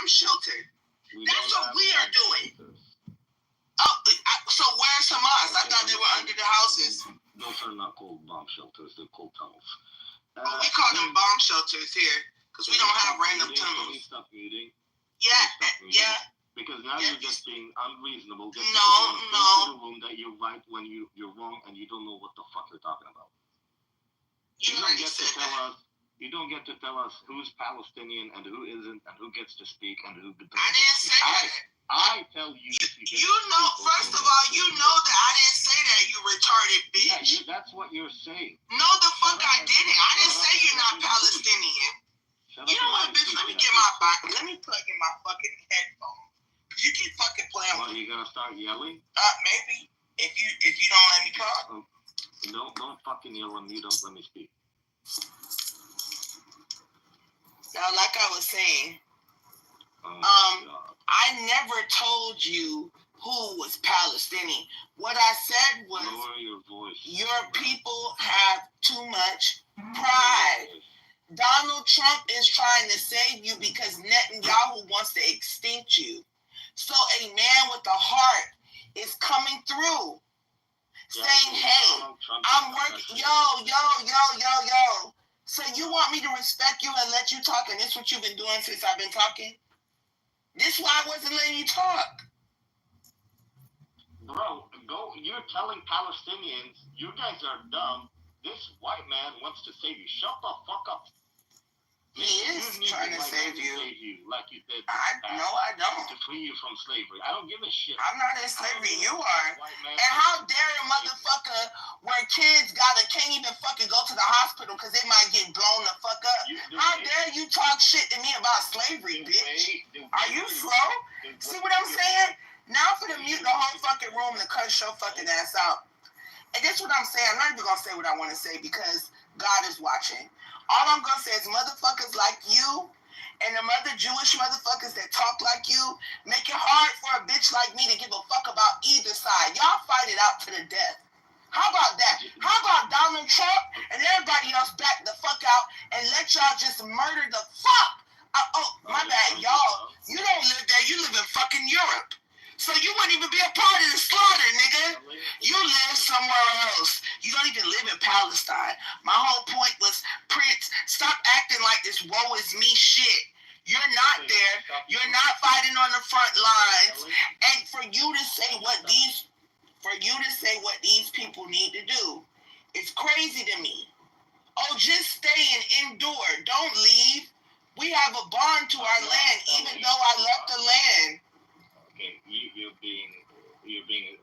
bomb shelter. That's what we are doing. Oh, so where's Hamas? I thought they were under the houses. Those are not called bomb shelters. They're called tunnels. We call them bomb shelters here because we don't have random tunnels. Can you stop muting? Yeah. Because now you're just being unreasonable. Just no. To the room that you're right when you're wrong and you don't know what the fuck you're talking about. You don't get to tell us. You don't get to tell us who's Palestinian and who isn't, and who gets to speak and who doesn't. I didn't say that. I tell you. You know, first of all, you know that I didn't say that, you retarded bitch. Yeah, that's what you're saying. No, the fuck I didn't. I didn't say you're not Palestinian. You know what, bitch? Let me plug in my fucking headphone. You keep fucking playing with me. You gonna start yelling? Maybe. If you don't let me talk. Don't fucking yell and mute up. Let me speak. Now, like I was saying, I never told you who was Palestinian. What I said was, lower your voice. Your people have too much pride. Donald Trump is trying to save you because Netanyahu wants to extinct you. So a man with a heart is coming through, saying, "Hey, I'm working." Yo. So you want me to respect you and let you talk, and this is what you've been doing since I've been talking? This is why I wasn't letting you talk. Bro, you're telling Palestinians, you guys are dumb. This white man wants to save you. Shut the fuck up. He is trying to save you. Like you did. No, I don't. To free you from slavery. I don't give a shit. I'm not in slavery. You are. And how dare a motherfucker where kids can't even fucking go to the hospital because they might get blown the fuck up. How dare you talk shit to me about slavery, bitch? Are you slow? See what I'm saying? Now for the mute the whole fucking room to cut your fucking ass out. And that's what I'm saying. I'm not even going to say what I want to say because God is watching. All I'm going to say is motherfuckers like you and them other Jewish motherfuckers that talk like you make it hard for a bitch like me to give a fuck about either side. Y'all fight it out to the death. How about that? How about Donald Trump and everybody else back the fuck out and let y'all just murder the fuck? My bad, y'all. You don't live there. You live in fucking Europe. So you wouldn't even be a part of the slaughter, nigga. You live somewhere else. You don't even live in Palestine. My whole point was, Prince, stop acting like this woe is me shit. You're not there. You're not fighting on the front lines. And for you to say what these people need to do, it's crazy to me. Oh, just stay and endure. Don't leave. We have a bond to our land, even though I left the land. Okay, you're being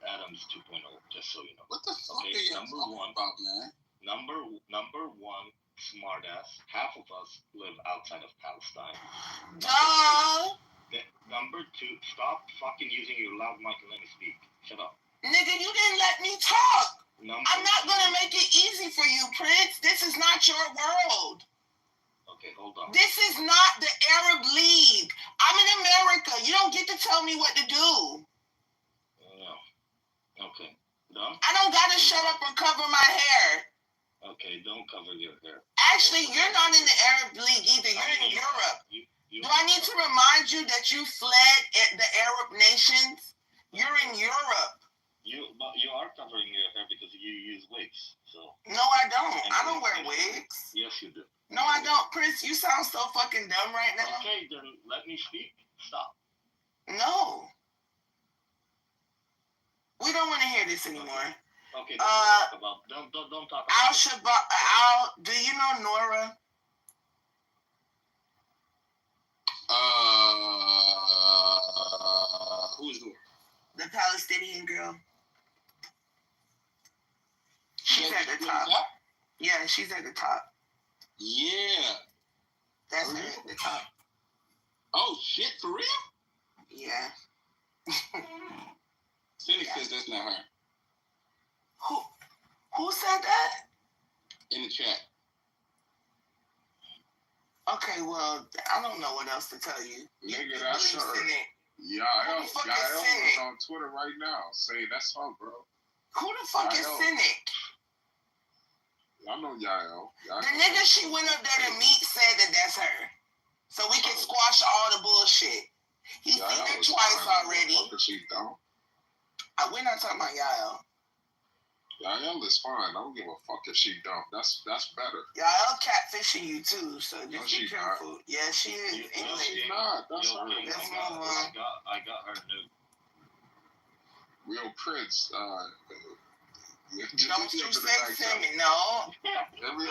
Adams 2.0, just so you know. What the fuck are you talking about, man? Number one, smartass. Half of us live outside of Palestine. Duh. Number two, stop fucking using your loud mic and let me speak. Shut up. Nigga, you didn't let me talk. I'm not gonna make it easy for you, Prince. This is not your world. Okay, hold on. This is not the Arab League. I'm in America. You don't get to tell me what to do. No. Okay. Done? I don't gotta shut up or cover my hair. Okay, don't cover your hair. Actually, you're not in the Arab League either. You're in Europe. Do I need to remind you that you fled the Arab nations? You're in Europe. But you are covering your hair because you use wigs. So. No, I don't. I don't wear wigs. Yes, you do. No, I don't. Prince, you sound so fucking dumb right now. Okay, then let me speak. Stop. No. We don't want to hear this anymore. Okay, don't talk about do you know Nora? Who is Nora? The Palestinian girl. She's at the top. Yeah, she's at the top. Yeah. That's her at the top. Oh, shit, for real? Yeah. Cynic says that's not her. Who said that? In the chat. Okay, well, I don't know what else to tell you. Nigga, that's her. Yael is on Twitter right now saying that's her, bro. Who the fuck is Cynic? I know Yael. The nigga she went up there to meet said that that's her. So we can squash all the bullshit. He's seen it twice already. We're not talking about Yael. Yael is fine. I don't give a fuck if she dumb. That's better. Yael catfishing you too, so just be careful. Not. Yeah, she is. No, she's not. That's her. Let's move on. I got her new. Real Prince. Don't you say me, no.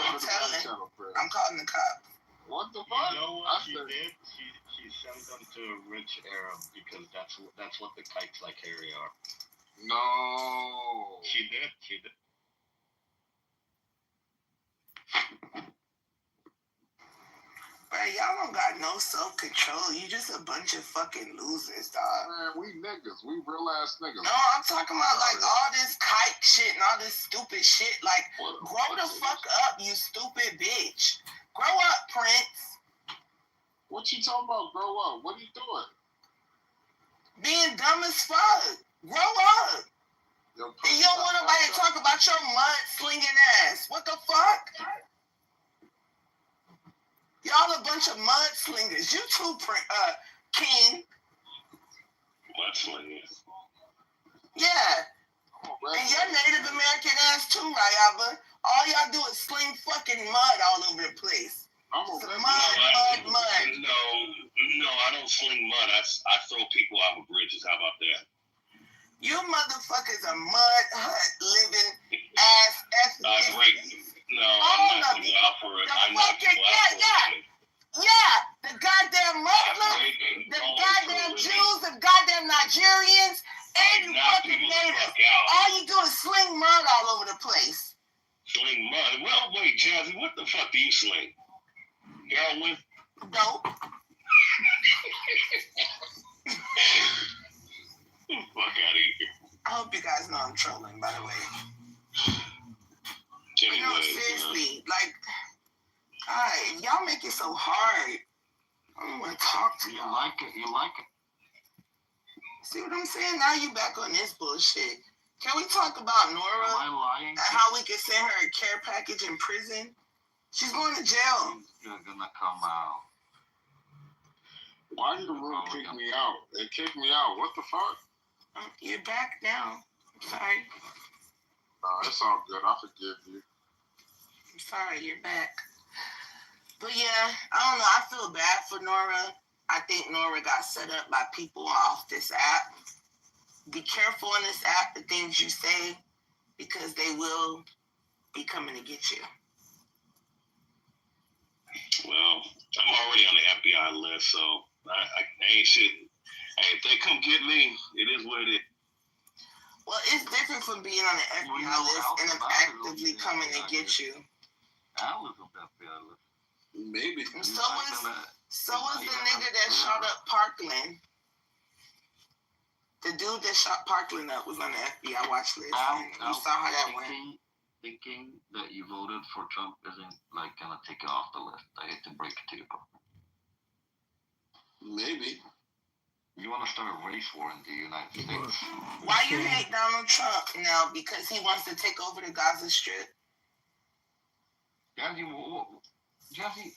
I'm calling the cops. What the fuck? You know what she did? She sent them to a rich Arab because that's what the kites like Harry are. No. She did. Bro, y'all don't got no self-control. You just a bunch of fucking losers, dog. Man, we niggas. We real ass niggas. No, I'm talking about like all this kite shit and all this stupid shit. Like, grow the fuck up, you stupid bitch. Grow up, Prince. What you talking about, grow up? What are you doing? Being dumb as fuck. Grow up. And you don't want nobody to talk about your mud-slinging ass. What the fuck? Y'all a bunch of mudslingers. You too, King. Mudslingers. Yeah. And you're Native American ass too, Rayaba. All y'all do is sling fucking mud all over the place. Mud. No, I don't sling mud. I throw people out of bridges. How about that? You motherfuckers are mud hut living ass ethnic. No, I'm not going out for it. Yeah, the goddamn Muslims, the goddamn Jews, the goddamn Nigerians, and you fucking natives. All you do is sling mud all over the place. Sling mud? Well, wait, Jazzy, what the fuck do you sling? Heroin? Dope. Fuck out of here. I hope you guys know I'm trolling, by the way. But no, seriously, like, God, y'all make it so hard. I don't want to talk to y'all. You like it. See what I'm saying? Now you back on this bullshit. Can we talk about Nora? Am I lying? And how we can send her a care package in prison? She's going to jail. You're gonna come out. Why did the room kick me out? They kicked me out. What the fuck? You're back now. I'm sorry. Nah, it's all good. I forgive you. I'm sorry, you're back. But yeah, I don't know. I feel bad for Nora. I think Nora got set up by people off this app. Be careful on this app, the things you say, because they will be coming to get you. Well, I'm already on the FBI list, so I ain't shit. Hey, if they come get me, it is what it is. Well, it's different from being on the FBI list and them actively coming to get you. I was on the FBI list. Maybe. And so was the nigga that shot up Parkland. The dude that shot Parkland up was on the FBI watch list. You saw how that went. Thinking that you voted for Trump isn't like gonna take it off the list. I hate to break it to you, bro. Maybe. You want to start a race war in the United States? Why you hate Donald Trump now? Because he wants to take over the Gaza Strip? Jazzy,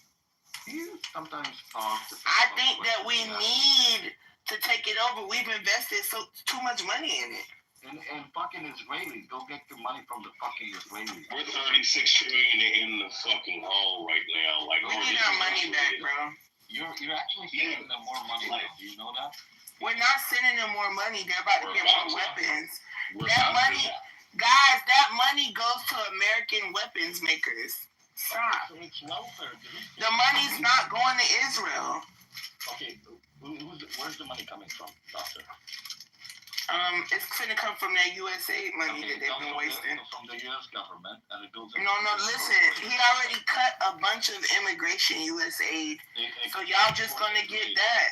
you sometimes talk. I think that we need to take it over. We've invested too much money in it. And fucking Israelis, go get your money from the fucking Israelis. We're 36 trillion in the fucking hole right now. Like, we need our money back, bro. You're actually sending them more money. Do you know that? We're not sending them more money. They're about to get more weapons. That money, guys, that money goes to American weapons makers. Stop. It's welfare, dude. The money's not going to Israel. Okay, where's the money coming from, Doctor? It's gonna come from that USAID money that they've been wasting. From the U.S. government, and it goes. No, listen. He already cut a bunch of immigration USAID, so y'all just gonna get that.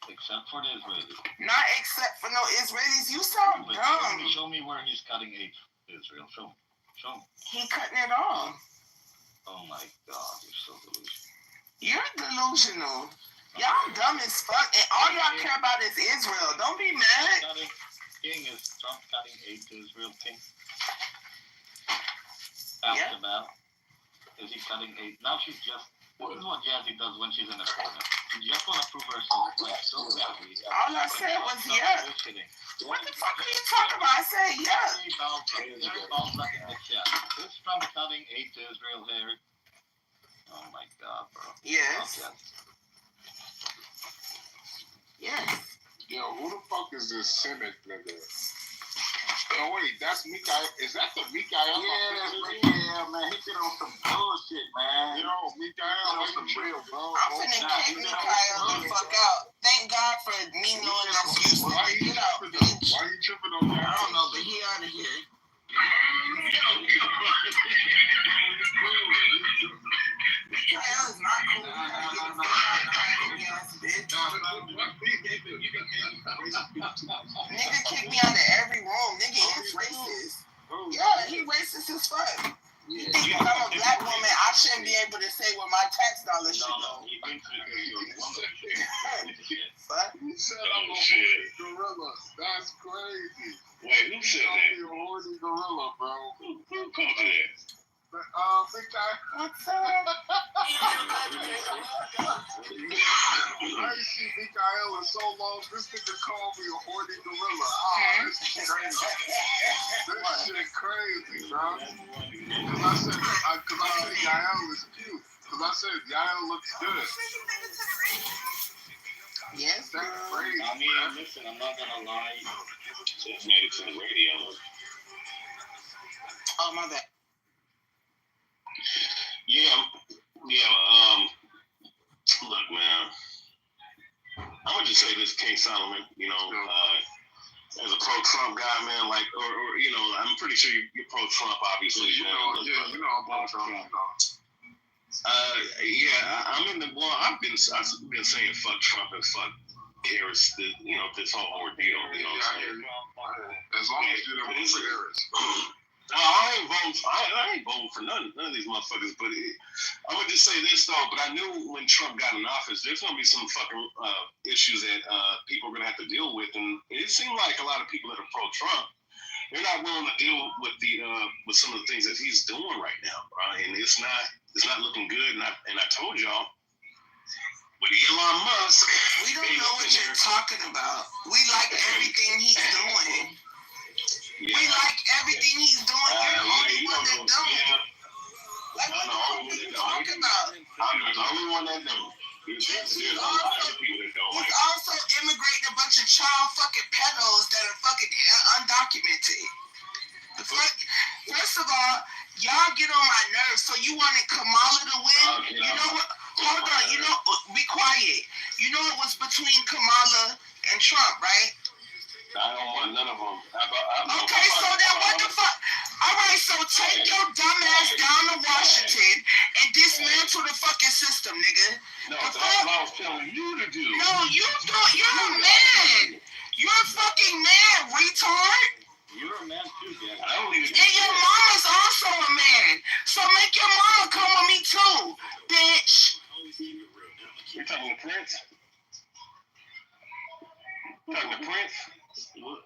Except for the Israelis. Not except for no Israelis. You sound dumb. Show me where he's cutting aid to Israel. Show me. He cutting it off. Oh my God, you're so delusional. You're delusional. Y'all dumb as fuck, and all y'all care about is Israel. Don't be mad. King is Trump cutting aid to Israel, King? Ask about. Is he cutting aid? Now she's just This is what Jazzy does when she's in the corner. She just want to prove herself like so badly. All I said was yeah. What the fuck are you talking about? I said yeah. Gary Balzac in the chat. This Trump cutting aid to Israel hair. Oh my god, bro. Yes. Yes. Yo, who the fuck is this Simic nigga? Oh wait, that's Mikael. Is that the Mikael? Yeah, man. He been on some bullshit, man. Yo, Mikael, some real, bro. I'm finna kick Mikael the fuck out. Thank God for me knowing that's useless. Why he tripping though? Why he tripping on that? I don't know, but he out of here. Mikael is not cool. Nigga kick me out of every room. Nigga is racist. Yeah, he racist as fuck. You think if I'm a black woman, I shouldn't be able to say where my tax dollars should go. He thinks you're a woman. Fuck. He said I'm a horny gorilla. That's crazy. Wait, who said that? You're a horny gorilla, bro. Who called you that? Big guy. What's up? I ain't seen Mikael in so long. This nigga called me a horny gorilla. This shit crazy. This shit crazy, bro. Because I said Yael is cute. Because I said Yael looks good. Yes, That's crazy. I mean, listen, I'm not gonna lie. Just made it to the radio. Oh, my bad. Yeah. Look, man. I'm gonna just say this, King Solomon. As a pro-Trump guy, man, like, or I'm pretty sure you're pro-Trump, obviously. I'm pro-Trump. I'm in the. Well, I've been saying fuck Trump and fuck Harris. This whole ordeal. You know what I'm saying? As long as you don't vote for Harris. I ain't voting for none of these motherfuckers. But I'm gonna just say this though. But I knew when Trump got in office, there's gonna be some fucking issues that people are gonna have to deal with, and it seemed like a lot of people that are pro-Trump, they're not willing to deal with with some of the things that he's doing right now, and it's not looking good. And I told y'all, with Elon Musk, we don't know what you're talking about. We like everything he's doing. Yeah. We like everything he's doing. You're the only one that don't. Like, what the fuck are you talking about? I'm the only one that don't. He's also immigrating a bunch of child fucking pedos that are fucking undocumented. First of all, y'all get on my nerves. So you wanted Kamala to win? You know what? Hold on. Be quiet. You know it was between Kamala and Trump, right? I don't want none of them. Okay, so then what the fuck? All right, so take your dumb ass down to Washington and dismantle the fucking system, nigga. No, that's what I was telling you to do. No, you don't. You're a man. You're a fucking man, retard. You're a man too, Dad. I don't even. And your mama's also a man. So make your mama come with me too, bitch. You're talking to Prince? Talking to Prince? Whoever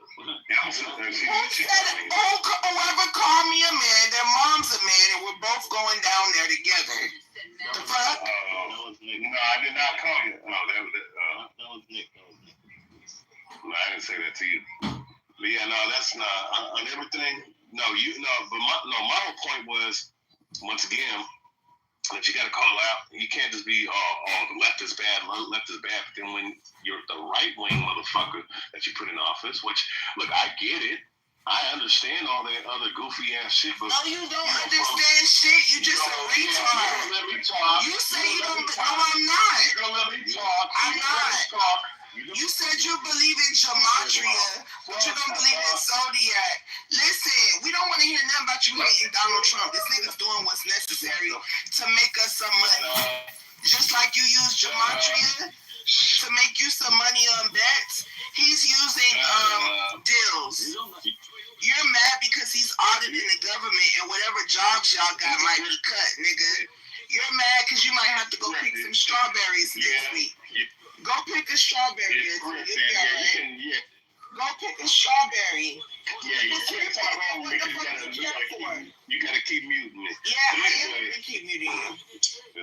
called me a man, their mom's a man, and we're both going down there together. The fuck? No, I did not call you. No, that was Nick. No, I didn't say that to you. But yeah, no, that's not on everything. But my whole point was, once again, that you got to call out. You can't just be, the left is bad, left is bad. But then when you're the right-wing motherfucker that you put in office, which, look, I get it. I understand all that other goofy-ass shit. But no, you don't understand shit. You just a retard. You're going to let me talk. You say you don't. No, I'm not. You're going to let me talk. I'm not. You said you believe in gematria, but you don't believe in zodiac. Listen, we don't want to hear nothing about you hating Donald Trump. This nigga's doing what's necessary to make us some money. Just like you use gematria to make you some money on bets, he's using deals. You're mad because he's auditing the government and whatever jobs y'all got might be cut, nigga. You're mad because you might have to go pick some strawberries next week. Go pick a strawberry. Go pick a strawberry. Yeah, you can't talk wrong because you gotta keep muting me. Yeah, I am gonna keep muting you.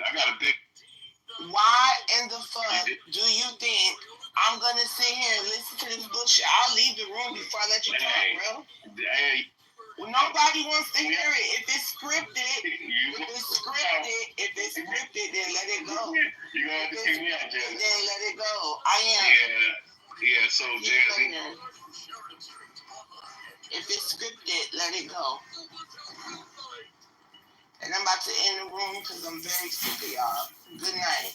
I got a big Why in the fuck do you think I'm gonna sit here and listen to this bullshit? I'll leave the room before I let you talk, bro. Well, nobody wants to hear it. If it's scripted, then let it go. You're gonna have to kick me out, Jazzy. Then let it go. I am. Yeah. So Jazzy. If it's scripted, let it go. And I'm about to end the room because I'm very sick of y'all. Good night.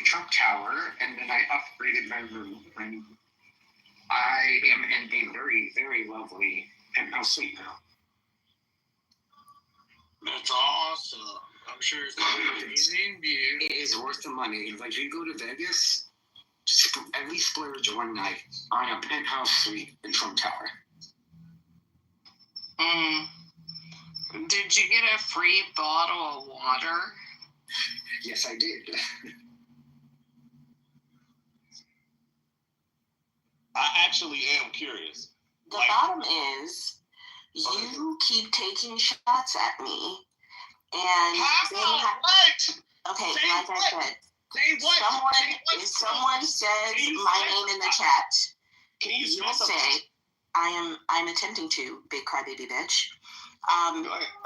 Trump Tower, and then I upgraded my room. And I am in a very, very lovely penthouse suite now. That's awesome. I'm sure it's an amazing view. It is worth the money. Like, you go to Vegas, just at least splurge one night on a penthouse suite in Trump Tower. Did you get a free bottle of water? Yes, I did. I actually am curious. The bottom is, you keep taking shots at me, and What? okay, Say like what? I said, Say what? someone says my name in the chat, Can you you'll say, I'm attempting to, big crybaby bitch.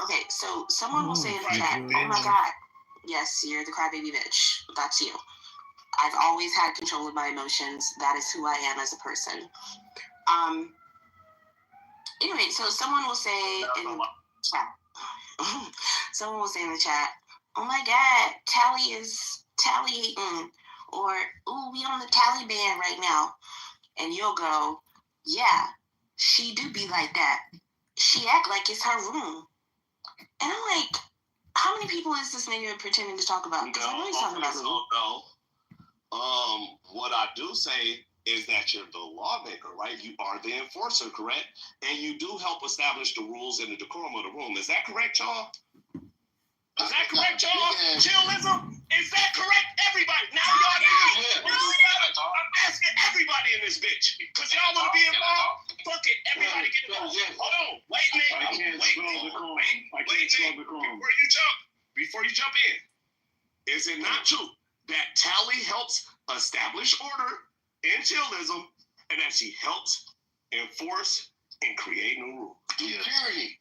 Okay, so someone will say in the chat, oh my god, yes, you're the crybaby bitch. That's you. I've always had control of my emotions. That is who I am as a person. Anyway, so someone will say in the chat, someone will say in the chat, oh my god, Tally is tallying, or ooh, we on the Taliban right now. And you'll go, yeah, she do be like that. She act like it's her room. And I'm like, how many people is this nigga pretending to talk about? Because I know he's talking about me. What I do say is that you're the lawmaker, right? You are the enforcer, correct? And you do help establish the rules and the decorum of the room. Is that correct, y'all? Is that correct, y'all? Chillism? Is that correct, everybody? Now y'all niggas, I'm asking everybody in this bitch. Because y'all want to be involved? Fuck it, everybody get involved. Hold on, wait, Nick. Before you jump in, is it not true that Tally helps establish order in chillism and that she helps enforce and create new rules? Security.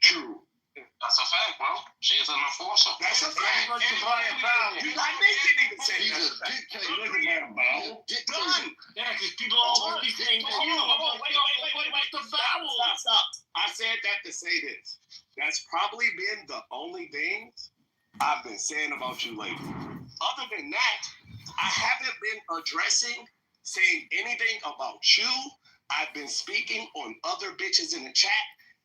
True. That's a fact, bro. She is an enforcer. That's a fact. You like me didn't even say that's a fact. Look at that, bro. Done. Yeah, because people always be saying that. Wait. Stop. I said that to say this. That's probably been the only thing I've been saying about you lately. Other than that, I haven't been saying anything about you. I've been speaking on other bitches in the chat,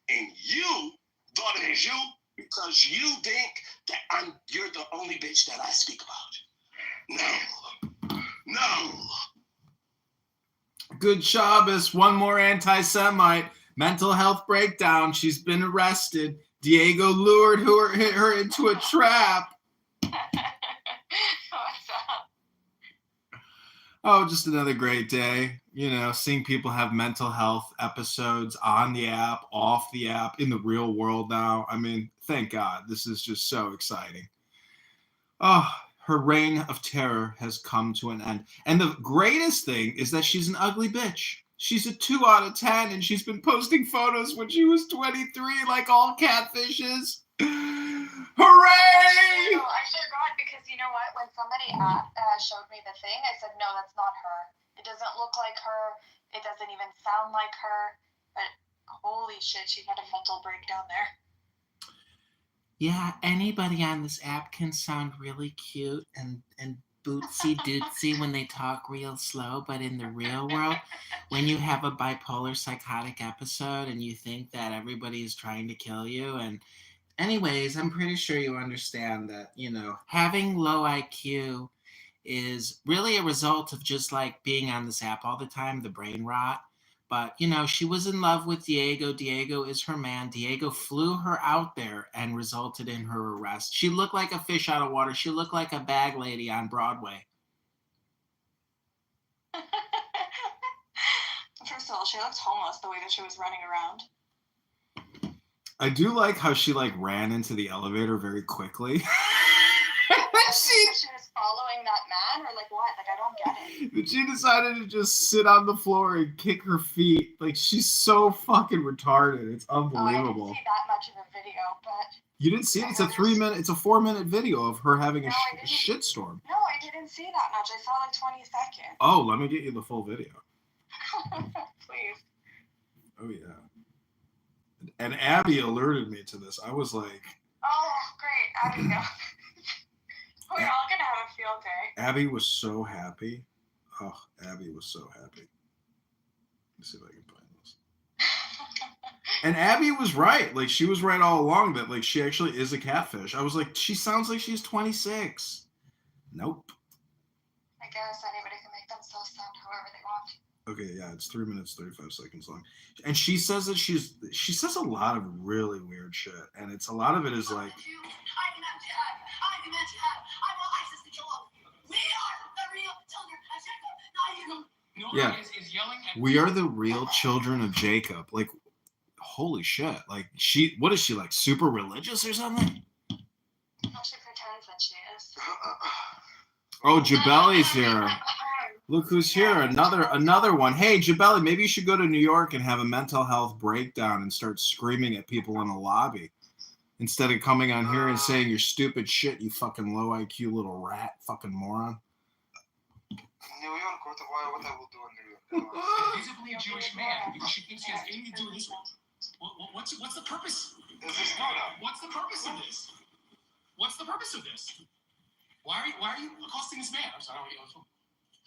and you thought it was you because you think that you're the only bitch that I speak about. No. Good Shabbos. One more anti-Semite. Mental health breakdown. She's been arrested. Diego lured her into a trap. What's up? Oh, just another great day. You know, seeing people have mental health episodes on the app, off the app, in the real world now. I mean, thank God. This is just so exciting. Oh, her reign of terror has come to an end. And the greatest thing is that she's an ugly bitch. She's a 2 out of 10, and she's been posting photos when she was 23, like all catfishes. Hooray! No, I forgot because you know what? When somebody showed me the thing, I said, no, that's not her. It doesn't look like her. It doesn't even sound like her. But holy shit, she had a mental breakdown there. Yeah, anybody on this app can sound really cute and bootsy dootsy when they talk real slow, but in the real world, when you have a bipolar psychotic episode and you think that everybody is trying to kill you, and anyways, I'm pretty sure you understand that, you know, having low IQ is really a result of just like being on this app all the time, the brain rot. But, you know, she was in love with Diego. Diego is her man. Diego flew her out there and resulted in her arrest. She looked like a fish out of water. She looked like a bag lady on Broadway. First of all, she looked homeless the way that she was running around. I do like how she, like, ran into the elevator very quickly. She was following that man, or like what? Like, I don't get it. She decided to just sit on the floor and kick her feet. Like, she's so fucking retarded. It's unbelievable. I didn't see that much of a video, but You didn't see it? It's a 4-minute video of her having a shitstorm. no, I didn't see that much. I saw like 20 seconds. Oh, let me get you the full video. Please. Oh, yeah. And Abby alerted me to this. I was like... Oh, great. Abby, no. We're all going to have a field day. Abby was so happy. Oh, Abby was so happy. Let's see if I can find this. And Abby was right. Like, she was right all along that, like, she actually is a catfish. I was like, she sounds like she's 26. Nope. I guess anybody can make themselves sound however they want. Okay, yeah, it's 3 minutes, 35 seconds long. And she says that she says a lot of really weird shit. And it's a lot of it is like... Yeah, we are the real children of Jacob. Like, holy shit. Like, what is she, like, super religious or something? No, she pretends that she is. Oh, Jabelli's here. Look who's here. Another one. Hey, Jabelli, maybe you should go to New York and have a mental health breakdown and start screaming at people in the lobby. Instead of coming on here and saying your stupid shit, you fucking low IQ little rat, fucking moron. New York, what I will do in New York? Visibly a Jewish man because she thinks he has anything to do with Israel. What's the purpose? Is this Nora? What's the purpose of this? What's the purpose of this? Why are you accosting this man? I'm sorry.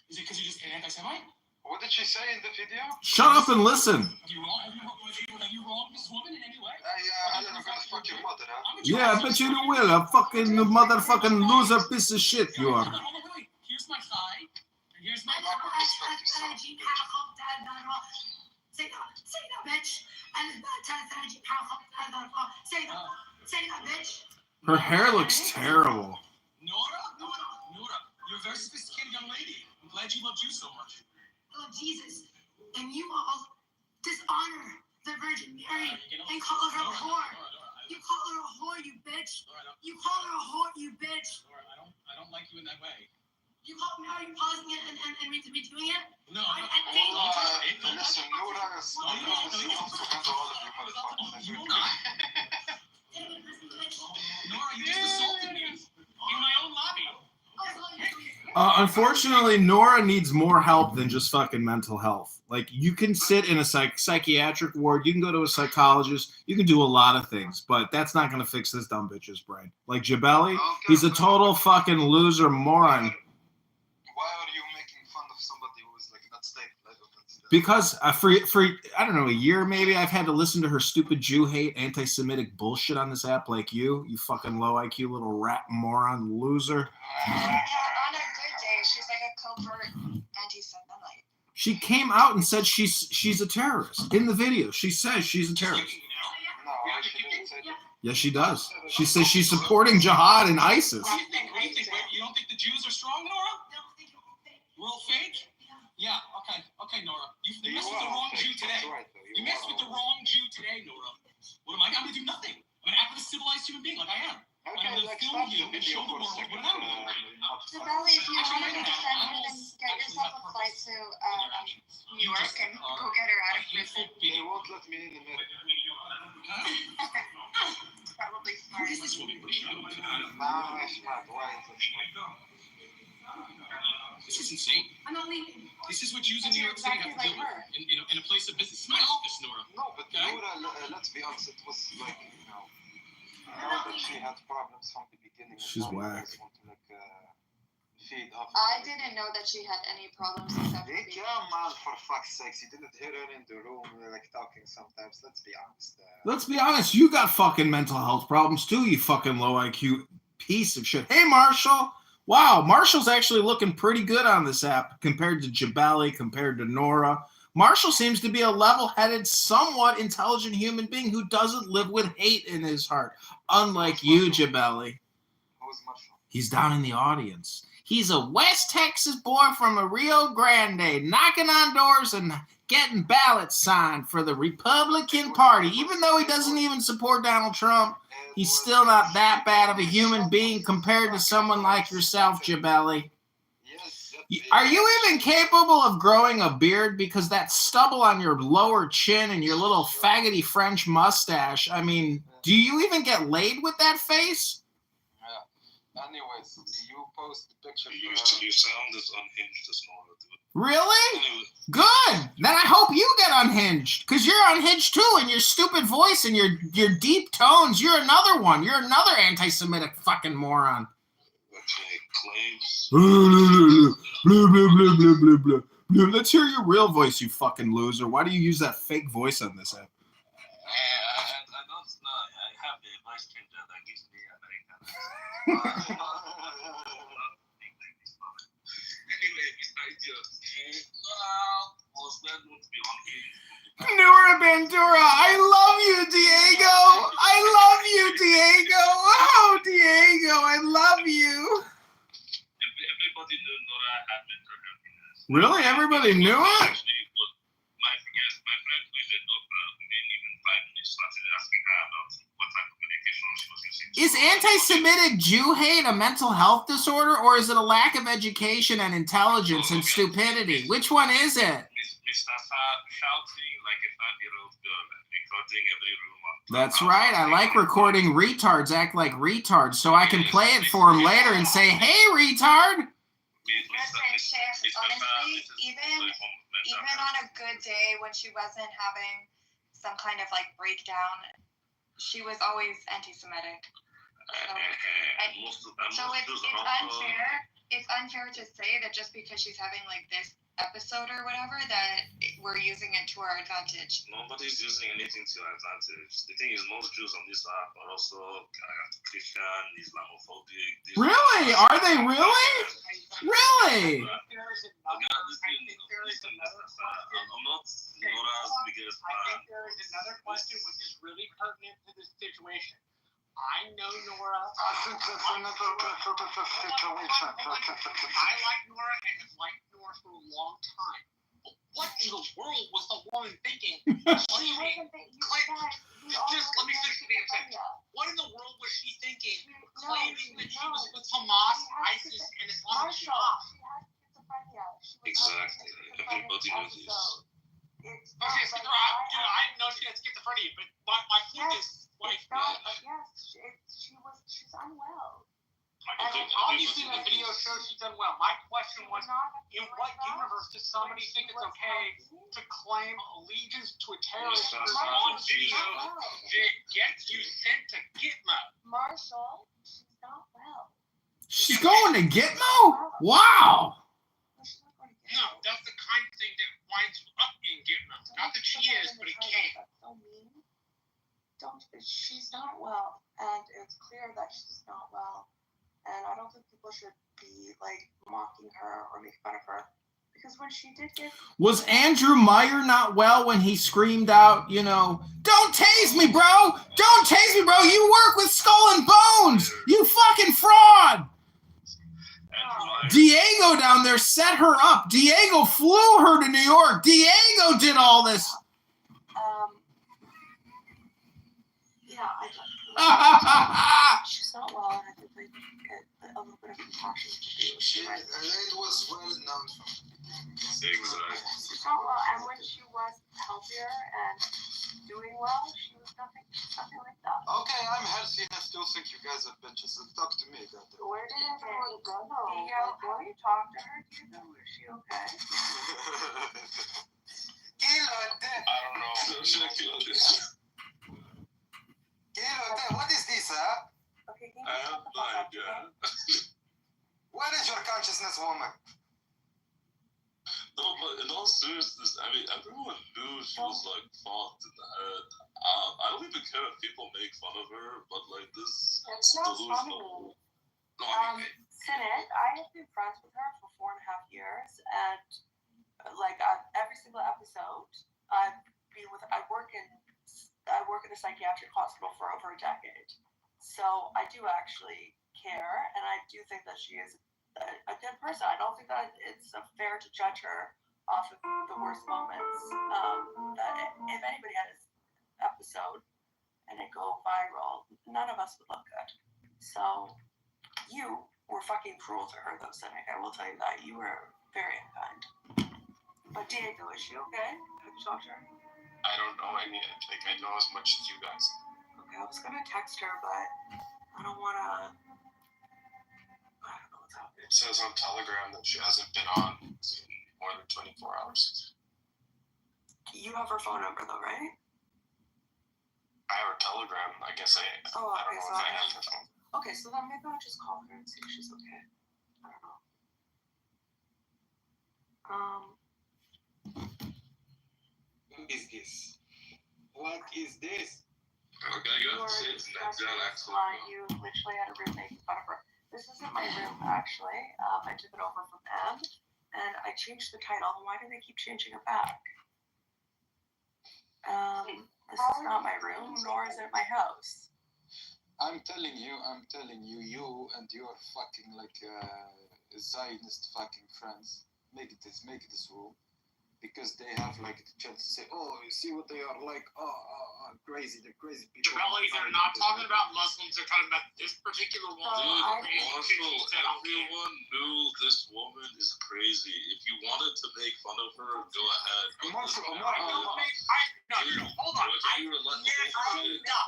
Is it because you're just an anti-Semite? What did she say in the video? Shut up and listen. Have you wronged this woman in any way? I'm gonna fuck your mother, huh? Yeah, I bet you will. A fucking motherfucking loser piece of shit you are. Wait. Here's my thigh. And here's my... Say that, bitch. Say that, bitch. Her hair looks terrible. Nora, you're a very sophisticated young lady. I'm glad you love Jews so much. I love Jesus. And you all dishonor the Virgin Mary and call her a whore. You call her a whore, you bitch. You call her a whore, you bitch. I don't like you in that way. You call me, are you pausing it and redoing it? No, Listen, Nora is you will not. Nora, you just assaulted me in my own lobby. Unfortunately, Nora needs more help than just fucking mental health. Like, you can sit in a psychiatric ward, you can go to a psychologist, you can do a lot of things, but that's not going to fix this dumb bitch's brain. Like Jabelli, he's a total fucking loser moron. Why are you making fun of somebody who is like not stable? Because for I don't know, a year maybe, I've had to listen to her stupid Jew hate, anti-Semitic bullshit on this app like you fucking low IQ little rat moron loser. On a good day, she's like a covert anti-Semite. She came out and said she's a terrorist. In the video, she says she's a terrorist. No, she didn't say that. Yes, she does. She says she's supporting jihad and ISIS. What do you think? You don't think the Jews are strong, Nora? We're all fake? Yeah, okay, Nora. You messed with the wrong Jew today. You messed with the wrong Jew today, Nora. What am I? I'm going to do nothing. I'm going to act like a civilized human being like I am. I'm going to film you and show the world what I'm doing. Jabelli, if you want to defend her, then get yourself a flight to New York and go get her out of prison. They won't let me in America. Probably smart. Who is this woman? What is she doing? Nah, smart. Why is it smart? This is insane. I'm not leaving. This is what Jews in New York City have to deal with in a place of business. It's my office, Nora. No, but Nora, let's be honest, it was like, I know that she had problems from the beginning. She's whack. Feed off. I didn't know that she had any problems except for Yeah, man, for fuck's sake. You didn't hear her in the room, like, talking sometimes. Let's be honest. Let's be honest, you got fucking mental health problems too, you fucking low IQ piece of shit. Hey, Marshall. Wow, Marshall's actually looking pretty good on this app compared to Jabali, compared to Nora. Marshall seems to be a level-headed, somewhat intelligent human being who doesn't live with hate in his heart, unlike you, Jabelli. Who's Marshall? He's down in the audience. He's a West Texas boy from a Rio Grande, knocking on doors and getting ballots signed for the Republican Party. Even though he doesn't even support Donald Trump, he's still not that bad of a human being compared to someone like yourself, Jabelli. Are you even capable of growing a beard? Because that stubble on your lower chin and your little faggoty French mustache, I mean, do you even get laid with that face? Anyways, you post the picture. You sound as unhinged as normal, dude. Really? Anyway. Good. Then I hope you get unhinged, because you're unhinged too, and your stupid voice and your deep tones. You're another one. You're another anti-Semitic fucking moron. Okay, claims. Blah, blah, blah, blah, blah, blah, blah. Let's hear your real voice, you fucking loser. Why do you use that fake voice on this app? I don't know. I have the voice changer that gives me American. Anyway, was that not to be on Nora Bandura, I love you, Diego. I love you, Diego. Oh, Diego, I love you. Everybody knew Nora had mental health. Really? Everybody knew it? Actually, my friend who is a doctor, within even 5 minutes, started asking her about what type of medication she was using. Is anti-Semitic Jew hate a mental health disorder, or is it a lack of education and intelligence and stupidity? Which one is it? Mr. Shouting like a 5-year-old girl, recording every room. That's right. I like recording retards act like retards, so I can play it for him later and say, "Hey, retard." Listen, Chef, honestly, even on a good day when she wasn't having some kind of like breakdown, she was always anti-Semitic. So it's unfair. It's unfair to say that just because she's having like this episode or whatever that we're using it to our advantage. Nobody's using anything to our advantage. The thing is, most Jews on this app are also Christian, Islamophobic. Really? Are they really? Really? I'm not Nora's biggest fan. I think there is another question which is really pertinent to this situation. I know Nora. I think that's another situation. I like Nora and have liked Nora for a long time. But what in the world was the woman thinking? Let me finish the damn sentence. What in the world was she thinking, claiming that she was with Hamas, ISIS, and Islamic Jihad? Exactly. Everybody knows this. Okay, so I didn't know she had schizophrenia, but my point is, like, She's unwell. Obviously, the video shows she's done well. My question was, in what universe does somebody think it's okay to claim allegiance to a terrorist on video that gets you sent to Gitmo? Marshall, she's not well. She's going to Gitmo? Wow. No, that's the kind of thing that winds you up in Gitmo. Not that she is, but it can. She's not well, and it's clear that she's not well. And I don't think people should be like mocking her or making fun of her, because when she did get... Was Andrew Meyer not well when he screamed out, "Don't tase me, bro! Don't tase me, bro! You work with Skull and Bones! You fucking fraud!" Diego down there set her up. Diego flew her to New York. Diego did all this. She's not well, and I think like a little bit of compassion It was well known. She's not well, and when she was healthier and doing well, she was nothing like that. Okay, I'm healthy and I still think you guys are bitches. So talk to me about it. Where did everyone go? Diego, have you talked to her, Diego? Is she okay? I don't know. What is this, huh? Okay, can you shut the fuck up, okay? Where is your consciousness, woman? No, but in all seriousness, I mean, everyone knew she was like fucked in the head. I don't even care if people make fun of her, but like this It's not funny. No, I mean, Sinet, I have been friends with her for 4.5 years, and like every single episode, I work in a psychiatric hospital for over a decade, so I do actually care, and I do think that she is a good person. I don't think that it's fair to judge her off of the worst moments. That if anybody had an episode and it go viral, none of us would look good. So you were fucking cruel to her, though, Cynic. I will tell you that. You were very unkind. But Diego, is she okay? Have you talked to her? I don't know any. Like, I know as much as you guys. Okay, I was gonna text her, but I don't wanna. I don't know what's happening. It says on Telegram that she hasn't been on in more than 24 hours. You have her phone number, though, right? I have her Telegram. I guess I don't know if I have her phone. Okay, so then maybe I'll just call her and see if she's okay. I don't know. What is this? What is this? Okay, you have to say it's an exact accent. You literally had a room making fun of her. This isn't my room, actually. I took it over from Em, and I changed the title. Why do they keep changing it back? This is not my room, nor is it my house. I'm telling you, you and your fucking like Zionist fucking friends make this rule because they have like the chance to say, oh, you see what they are like, crazy, they're crazy people. Really, they're not talking about Muslims, they're talking about this particular one. Dude, Marshall, everyone knew this woman is crazy. If you wanted to make fun of her, go ahead. Marshall, hold on. I never made fun of you. Not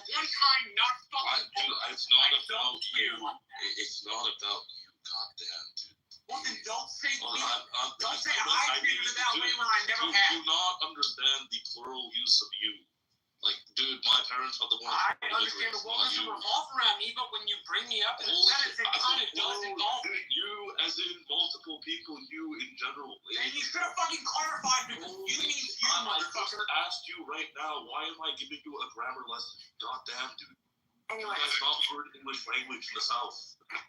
one time, not fucking. Dude, it's not about you. It's not about you, goddamn, dude. Well, then don't say me. Don't say I treated her that way when I never had. Do not understand the plural use of you. Like, dude, my parents are the ones. I understand the world doesn't revolve around me, but when you bring me up in a sentence, it kind of does involve me. You, as in multiple people, you in general. And you should have fucking clarified because you means you, motherfucker. I just asked you right now, why am I giving you a grammar lesson? Goddamn, dude. Anyway, you guys not heard English language in the South.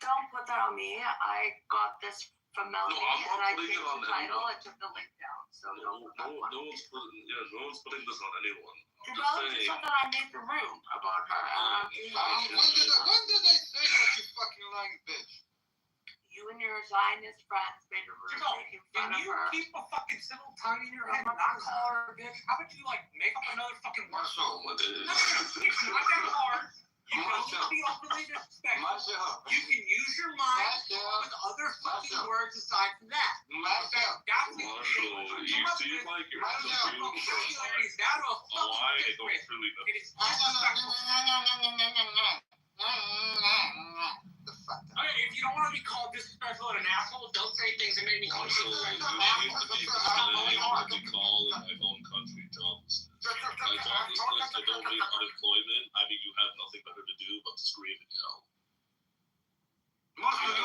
Don't put that on me. I got this from Melanie, and I changed the title. I took the link down, so don't put that on no one's putting this on anyone. Developed said that I made the room about her. When did they say that, you fucking lying bitch? You and your Zionist friends made a room making fun of her. Can you keep a fucking civil tongue in your head and not call her a bitch? How about you, like, make up another fucking word? No, it's not that hard. You don't need to be overly disrespectful. You can use your mind with other fucking words aside from that. That's Marshall, you seem like you're confused. Now to a fucking don't really know. It is disrespectful. Okay, if you don't want to be called disrespectful and an asshole, don't say things that make me call you disrespectful. You used to be what we call in my own country jobs. By joblessness, I don't mean unemployment. I mean you have nothing better to do but to scream and yell. My point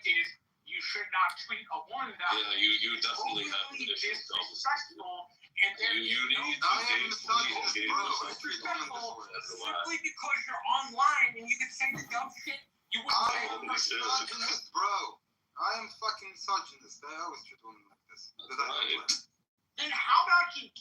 is, you should not treat a woman that way. Yeah, you definitely have disrespectful. And you need to disrespectful simply because you're online and you can say the dumb shit you wouldn't say. I'm a misogynist, bro. I am fucking misogynist. I always treat women like this. Then how about you?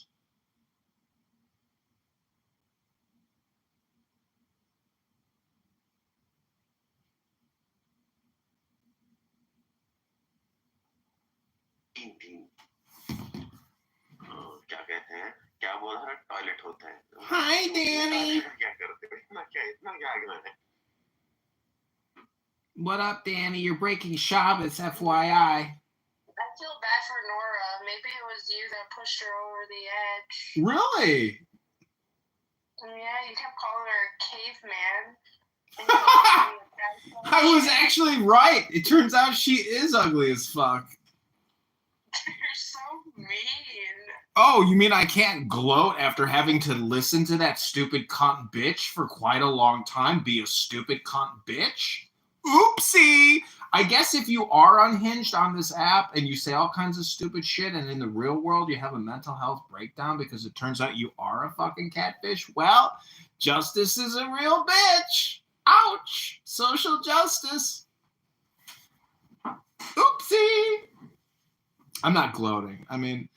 क्या कहते हैं क्या बोल रहा है toilet होता है Hi, Danny. क्या करते हैं इतना क्या आगे है What up, Danny? You're breaking Shabbos, FYI. I feel bad for Nora. Maybe it was you that pushed her over the edge. Really? Yeah, you kept calling her caveman. I was actually right. It turns out she is ugly as fuck. You're so mean. Oh, you mean I can't gloat after having to listen to that stupid cunt bitch for quite a long time be a stupid cunt bitch? Oopsie! I guess if you are unhinged on this app and you say all kinds of stupid shit and in the real world you have a mental health breakdown because it turns out you are a fucking catfish, well, justice is a real bitch. Ouch! Social justice. Oopsie. I'm not gloating. I mean,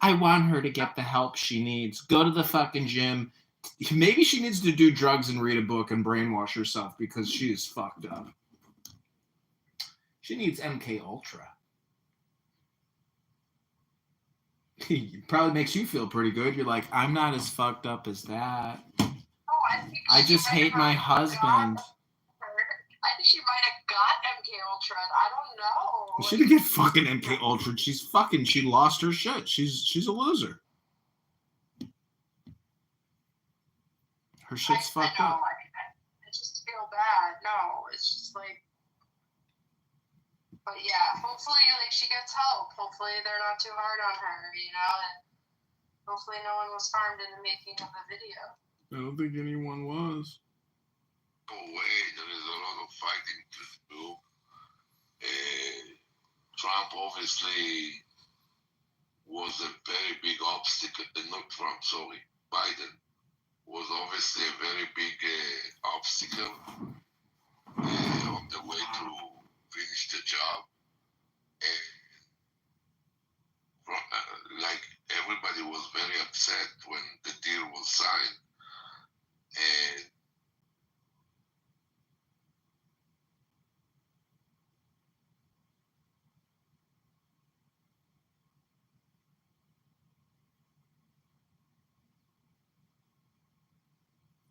I want her to get the help she needs. Go to the fucking gym. Maybe she needs to do drugs and read a book and brainwash herself because she is fucked up. She needs MK Ultra. It probably makes you feel pretty good. You're like, I'm not as fucked up as that. I just hate my husband. I think she might have got MK Ultra. I don't know. She didn't get fucking MK Ultra. She lost her shit. She's a loser. Her shit's fucked up. I just feel bad. No, it's just like. But yeah, hopefully, like, she gets help. Hopefully, they're not too hard on her, you know, and hopefully, no one was harmed in the making of the video. I don't think anyone was. No way. There is a lot of fighting to do. Trump obviously was a very big obstacle. Not Trump, sorry. Biden was obviously a very big obstacle on the way to finish the job. And like everybody was very upset when the deal was signed. And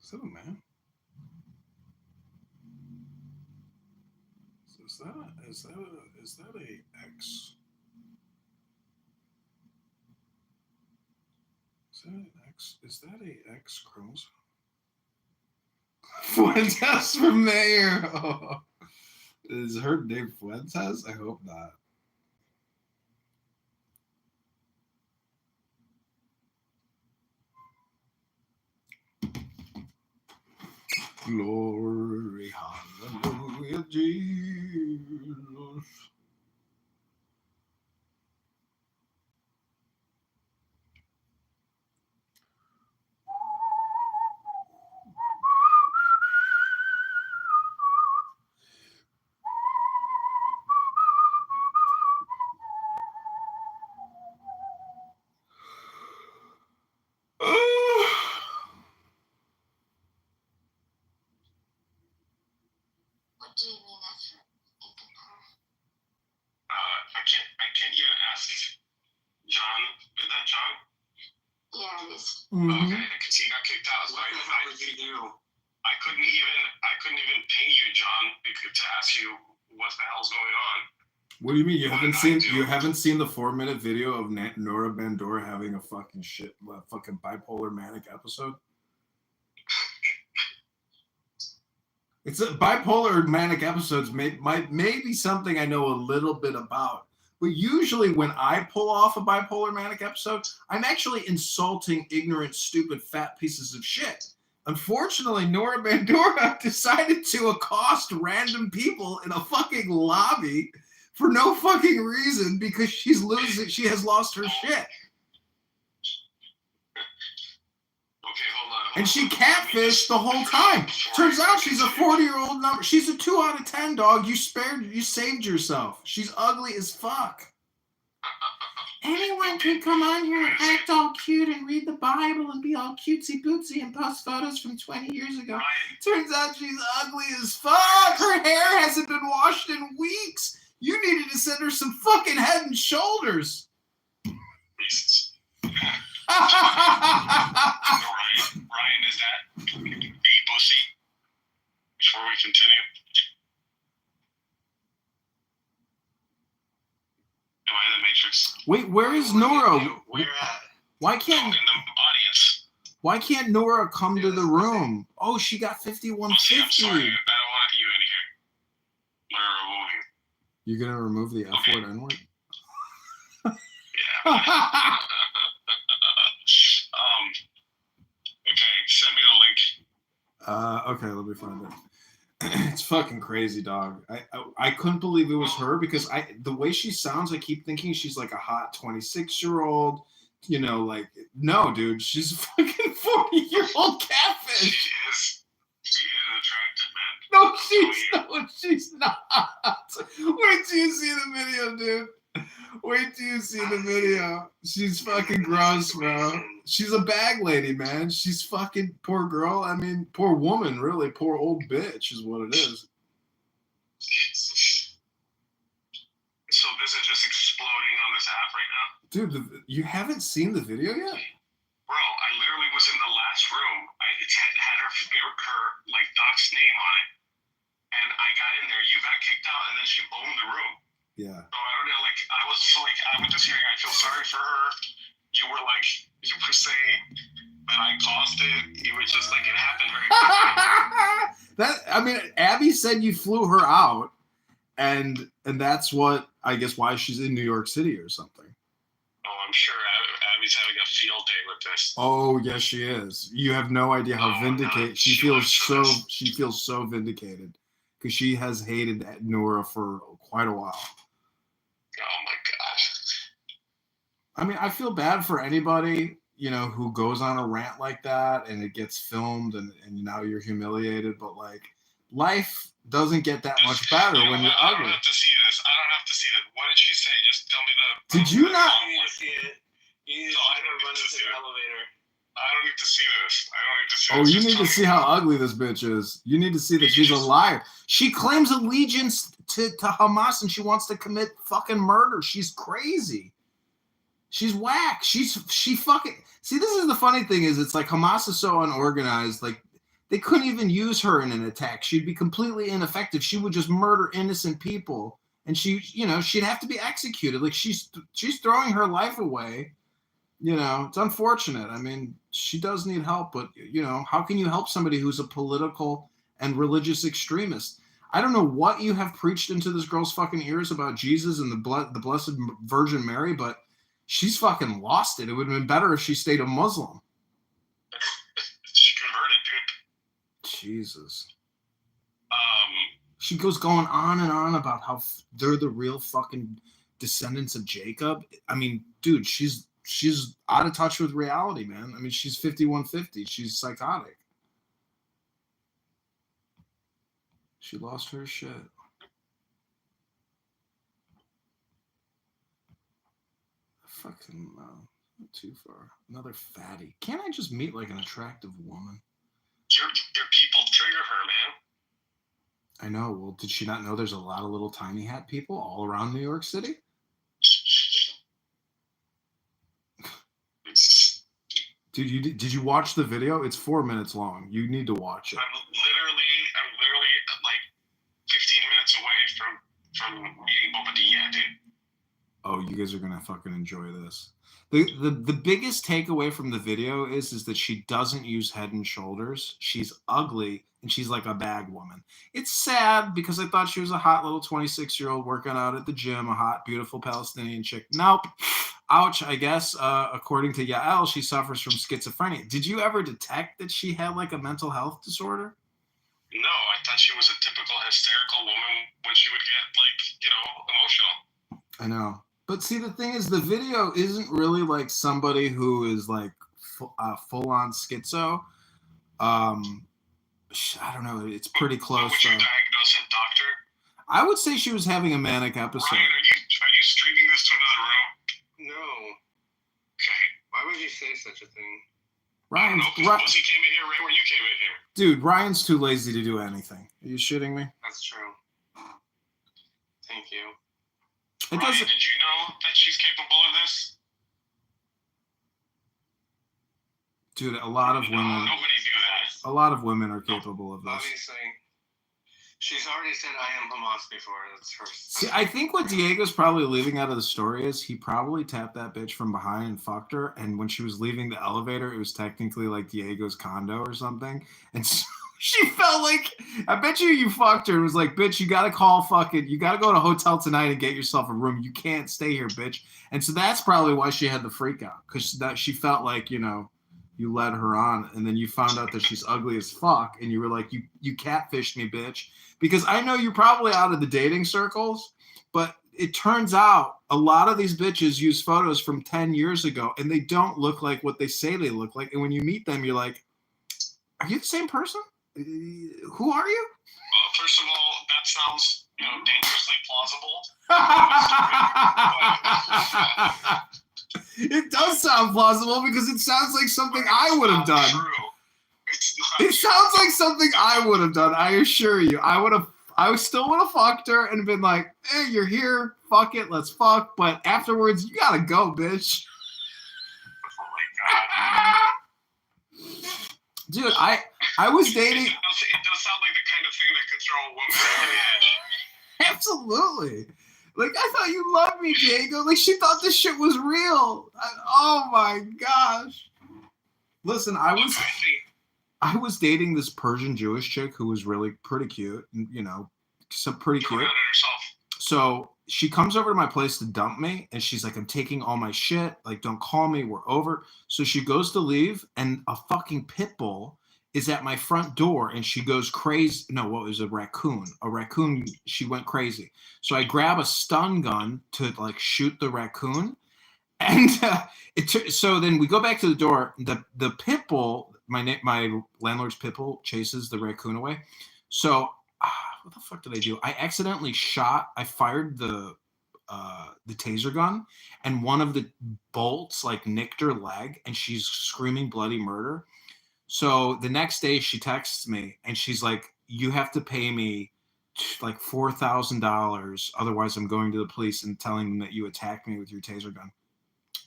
Is that a man? Is that a X? Is that an X? Is that a X chromosome? Fuentes for mayor. Oh. Is her name Fuentes? I hope not. Glory, hallelujah, Jesus. What do you mean after thinking her? I can't even ask John. Is that John? Yeah, it is. Mm-hmm. Okay, because he got kicked out. So I couldn't even ping you, John, to ask you what the hell's going on. What do you mean you haven't seen the 4-minute video of Nora Bandora having a fucking bipolar manic episode? It's a bipolar manic episodes may be something I know a little bit about. But usually when I pull off a bipolar manic episode, I'm actually insulting ignorant, stupid, fat pieces of shit. Unfortunately, Nora Bandora decided to accost random people in a fucking lobby for no fucking reason because she has lost her shit. Okay, hold on. And she catfished the whole time. Turns out she's a 40-year-old number. She's a 2 out of 10, dog. You saved yourself. She's ugly as fuck. Anyone can come on here and act all cute and read the Bible and be all cutesy-bootsy and post photos from 20 years ago. Turns out she's ugly as fuck. Her hair hasn't been washed in weeks. You needed to send her some fucking Head and Shoulders. Ryan, is that be pussy? Before we continue. Am I in the Matrix? Wait, where is Nora? Where at? Why can't in the audience? Why can't Nora come to the room? Oh, she got 5150. I'm sorry, I don't want you in here. I'm gonna remove you. You're gonna remove the F word, N-word? Yeah. Okay, send me the link. Okay, let me find it. It's fucking crazy, dog. I couldn't believe it was her because the way she sounds, I keep thinking she's like a hot 26-year-old. You know, like, no, dude, she's a fucking 40-year-old catfish. She is attractive, man. No, she's not. Wait till you see the video, dude. Wait till you see the video. She's fucking gross, bro. She's a bag lady, man. She's fucking poor girl. I mean, poor woman, really. Poor old bitch is what it is. So this is just exploding on this app right now? Dude, you haven't seen the video yet? Bro, I literally was in the last room. It had her like doc's name on it. And I got in there. You got kicked out, and then she owned the room. Yeah. So I don't know, like, I was just hearing, I feel sorry for her. You were saying that I caused it. You were just like, it happened very quickly. I mean, Abby said you flew her out, and that's what, I guess, why she's in New York City or something. Oh, I'm sure Abby's having a field day with this. Oh, yes, she is. You have no idea how vindicated she feels. She feels so vindicated because she has hated Nora for quite a while. Oh my gosh. I mean, I feel bad for anybody, who goes on a rant like that and it gets filmed and now you're humiliated. But like, life doesn't get that much better when you're ugly. I don't have to see this. What did she say? Just tell me the. Did you not? You need to see it. You need to run into the elevator. I don't need to see this. Oh, you need to see how ugly this bitch is. You need to see that she's a liar. She claims allegiance to Hamas and she wants to commit fucking murder. She's crazy. She's whack. She fucking... See, this is the funny thing is it's like Hamas is so unorganized. Like, they couldn't even use her in an attack. She'd be completely ineffective. She would just murder innocent people. And she'd have to be executed. Like, she's throwing her life away. It's unfortunate. I mean, she does need help, but, how can you help somebody who's a political and religious extremist? I don't know what you have preached into this girl's fucking ears about Jesus and the Blessed Virgin Mary, but she's fucking lost it. It would have been better if she stayed a Muslim. She converted, dude. Jesus. She goes going on and on about how they're the real fucking descendants of Jacob. I mean, dude, she's out of touch with reality, man. I mean, she's 5150. She's psychotic. She lost her shit. Fucking not too far. Another fatty. Can't I just meet like an attractive woman? Your people trigger her, man. I know. Well, did she not know there's a lot of little tiny hat people all around New York City? Dude, did you watch the video? It's 4 minutes long. You need to watch it. I'm literally like 15 minutes away from meeting Bobadilla, dude. Oh, you guys are gonna fucking enjoy this. The biggest takeaway from the video is that she doesn't use Head and Shoulders. She's ugly and she's like a bag woman. It's sad because I thought she was a hot little 26-year-old working out at the gym, a hot, beautiful Palestinian chick. Nope. Ouch, I guess. According to Yael, she suffers from schizophrenia. Did you ever detect that she had like a mental health disorder? No, I thought she was a typical hysterical woman when she would get emotional. I know. But see, the thing is, the video isn't really like somebody who is like full-on schizo. I don't know. It's pretty close. Would you diagnose a doctor? I would say she was having a manic episode. Ryan, are you streaming this to another room? No. Okay. Why would you say such a thing? Ryan's Pussy came in here right where you came in here. Dude, Ryan's too lazy to do anything. Are you shitting me? That's true. Thank you. It Ryan, doesn't. did you know that she's capable of this? Dude, a lot of women. Nobody knew that. A lot of women are capable of this. Obviously, she's already said I am Hamas before. That's her. See, I think what Diego's probably leaving out of the story is he probably tapped that bitch from behind and fucked her. And when she was leaving the elevator, it was technically like Diego's condo or something. And so she felt like, I bet you fucked her. It was like, bitch, you got to you got to go to a hotel tonight and get yourself a room. You can't stay here, bitch. And so that's probably why she had the freak out. Because she felt like, you led her on, and then you found out that she's ugly as fuck, and you were like, you catfished me, bitch. Because I know you're probably out of the dating circles, but it turns out a lot of these bitches use photos from 10 years ago, and they don't look like what they say they look like. And when you meet them, you're like, are you the same person? Who are you? Well, first of all, that sounds, dangerously plausible. It does sound plausible because it sounds like something I would have done. True. It's not It sounds like something I would have done. I assure you. I still would have fucked her and been like, "Hey, you're here. Fuck it. Let's fuck." But afterwards, you gotta go, bitch. Oh my god. Dude, I was dating. It does sound like the kind of thing that could throw a woman over the edge. Absolutely. Like, I thought you loved me, Diego. Like, she thought this shit was real. Oh my gosh. Listen, I was dating this Persian Jewish chick who was really pretty cute, pretty cute. So she comes over to my place to dump me, and she's like, "I'm taking all my shit. Like, don't call me. We're over." So she goes to leave, and a fucking pit bull is at my front door, and she goes crazy. No, what was a raccoon? A raccoon. She went crazy. So I grab a stun gun to like shoot the raccoon, and so then we go back to the door. The pit bull, my landlord's pit bull, chases the raccoon away. So what the fuck did I do? I accidentally fired the taser gun, and one of the bolts like nicked her leg, and she's screaming bloody murder. So the next day she texts me and she's like, "You have to pay me like $4,000. Otherwise I'm going to the police and telling them that you attacked me with your taser gun."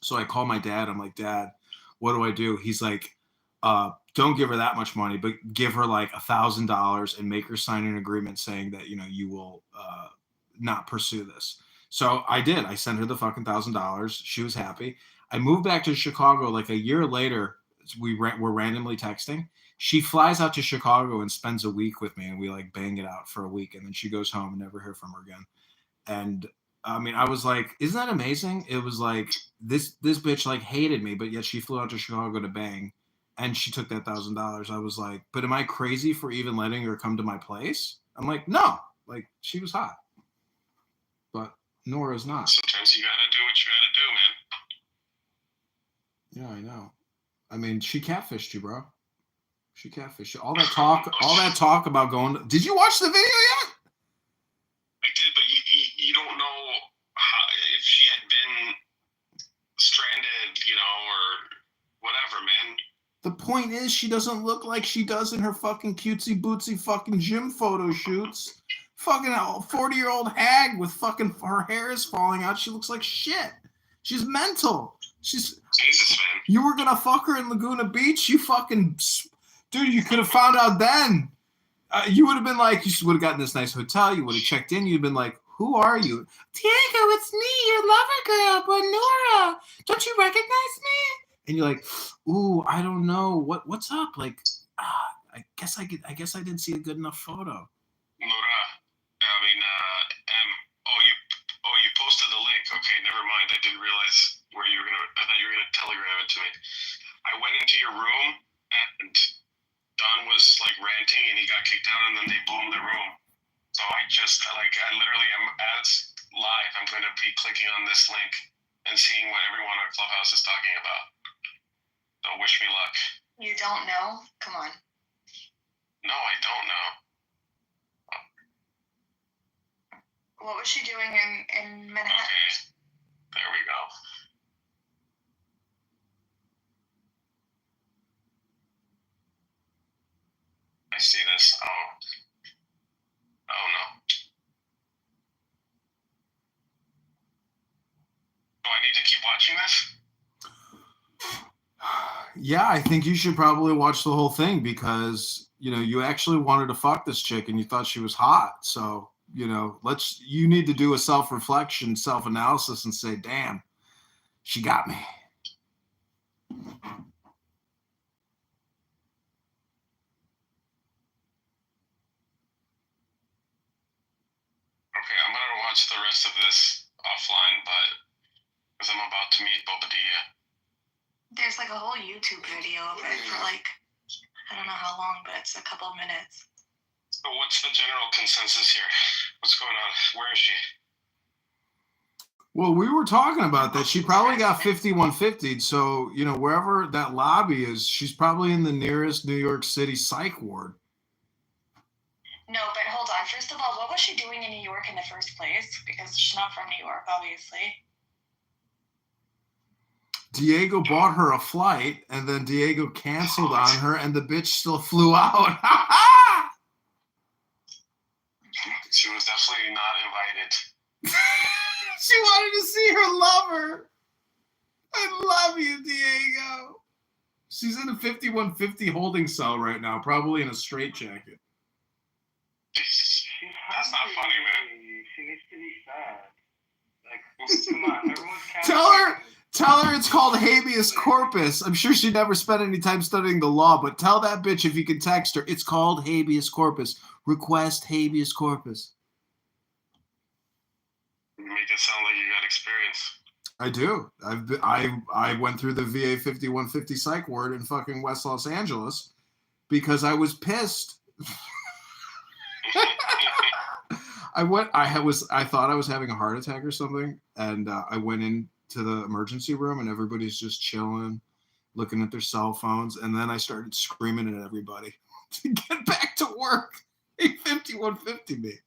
So I call my dad. I'm like, "Dad, what do I do?" He's like, "Don't give her that much money, but give her like $1,000 and make her sign an agreement saying that, you will not pursue this." So I did. I sent her the fucking $1,000. She was happy. I moved back to Chicago like a year later. We're randomly texting. She flies out to Chicago and spends a week with me, and we like bang it out for a week, and then she goes home and never hear from her again. And I mean, I was like, isn't that amazing? It was like this bitch like hated me, but yet she flew out to Chicago to bang, and she took that $1,000. I was like, but am I crazy for even letting her come to my place? I'm like, no, like she was hot, but Nora's not. Sometimes you gotta do what you gotta do, man. Yeah, I know. I mean, she catfished you, bro. She catfished you. All that talk about going. Did you watch the video yet? I did, but you don't know if she had been stranded, or whatever, man. The point is, she doesn't look like she does in her fucking cutesy bootsy fucking gym photo shoots. Fucking 40-year-old hag with fucking her hair is falling out. She looks like shit. She's mental. Jesus, man. You were gonna fuck her in Laguna Beach? You fucking dude. You could have found out then. You would have been like, you would have gotten this nice hotel. You would have checked in. You'd been like, "Who are you?" "Diego, it's me, your lover girl, but Nora. Don't you recognize me?" And you're like, "Ooh, I don't know. What's up? Like, I guess I didn't see a good enough photo." Nora, I mean, you posted the link. Okay, never mind. I didn't realize I thought you were gonna telegram it to me. I went into your room and Don was like ranting and he got kicked out and then they boomed the room. So I literally am as live. I'm going to be clicking on this link and seeing what everyone on Clubhouse is talking about. So wish me luck. You don't know? Come on. No, I don't know. What was she doing in Manhattan? Okay, there we go. I see this. Oh no. Do I need to keep watching this? Yeah, I think you should probably watch the whole thing because, you actually wanted to fuck this chick and you thought she was hot. So, you need to do a self-reflection, self-analysis and say, damn, she got me. Okay, I'm gonna watch the rest of this offline, but because I'm about to meet Bobadilla. There's like a whole YouTube video of it for like, I don't know how long, but it's a couple of minutes. So what's the general consensus here? What's going on? Where is she? Well, we were talking about that. She probably got 5150'd. So, wherever that lobby is, she's probably in the nearest New York City psych ward. No, but hold on. first of all, what was she doing in New York in the first place? Because she's not from New York, obviously. Diego bought her a flight, and then Diego canceled on her, and the bitch still flew out. She was definitely not invited. She wanted to see her lover. I love you, Diego. She's in a 5150 holding cell right now, probably in a straitjacket. That's not funny, man. She needs to be sad. Like, come on, everyone's Tell her it's called habeas corpus. I'm sure she never spent any time studying the law, but tell that bitch if you can text her, it's called habeas corpus. Request habeas corpus. You make it sound like you got experience. I do. I went through the VA 5150 psych ward in fucking West Los Angeles because I was pissed. I thought I was having a heart attack or something, and I went into the emergency room, and everybody's just chilling, looking at their cell phones, and then I started screaming at everybody to get back to work. 5150 me.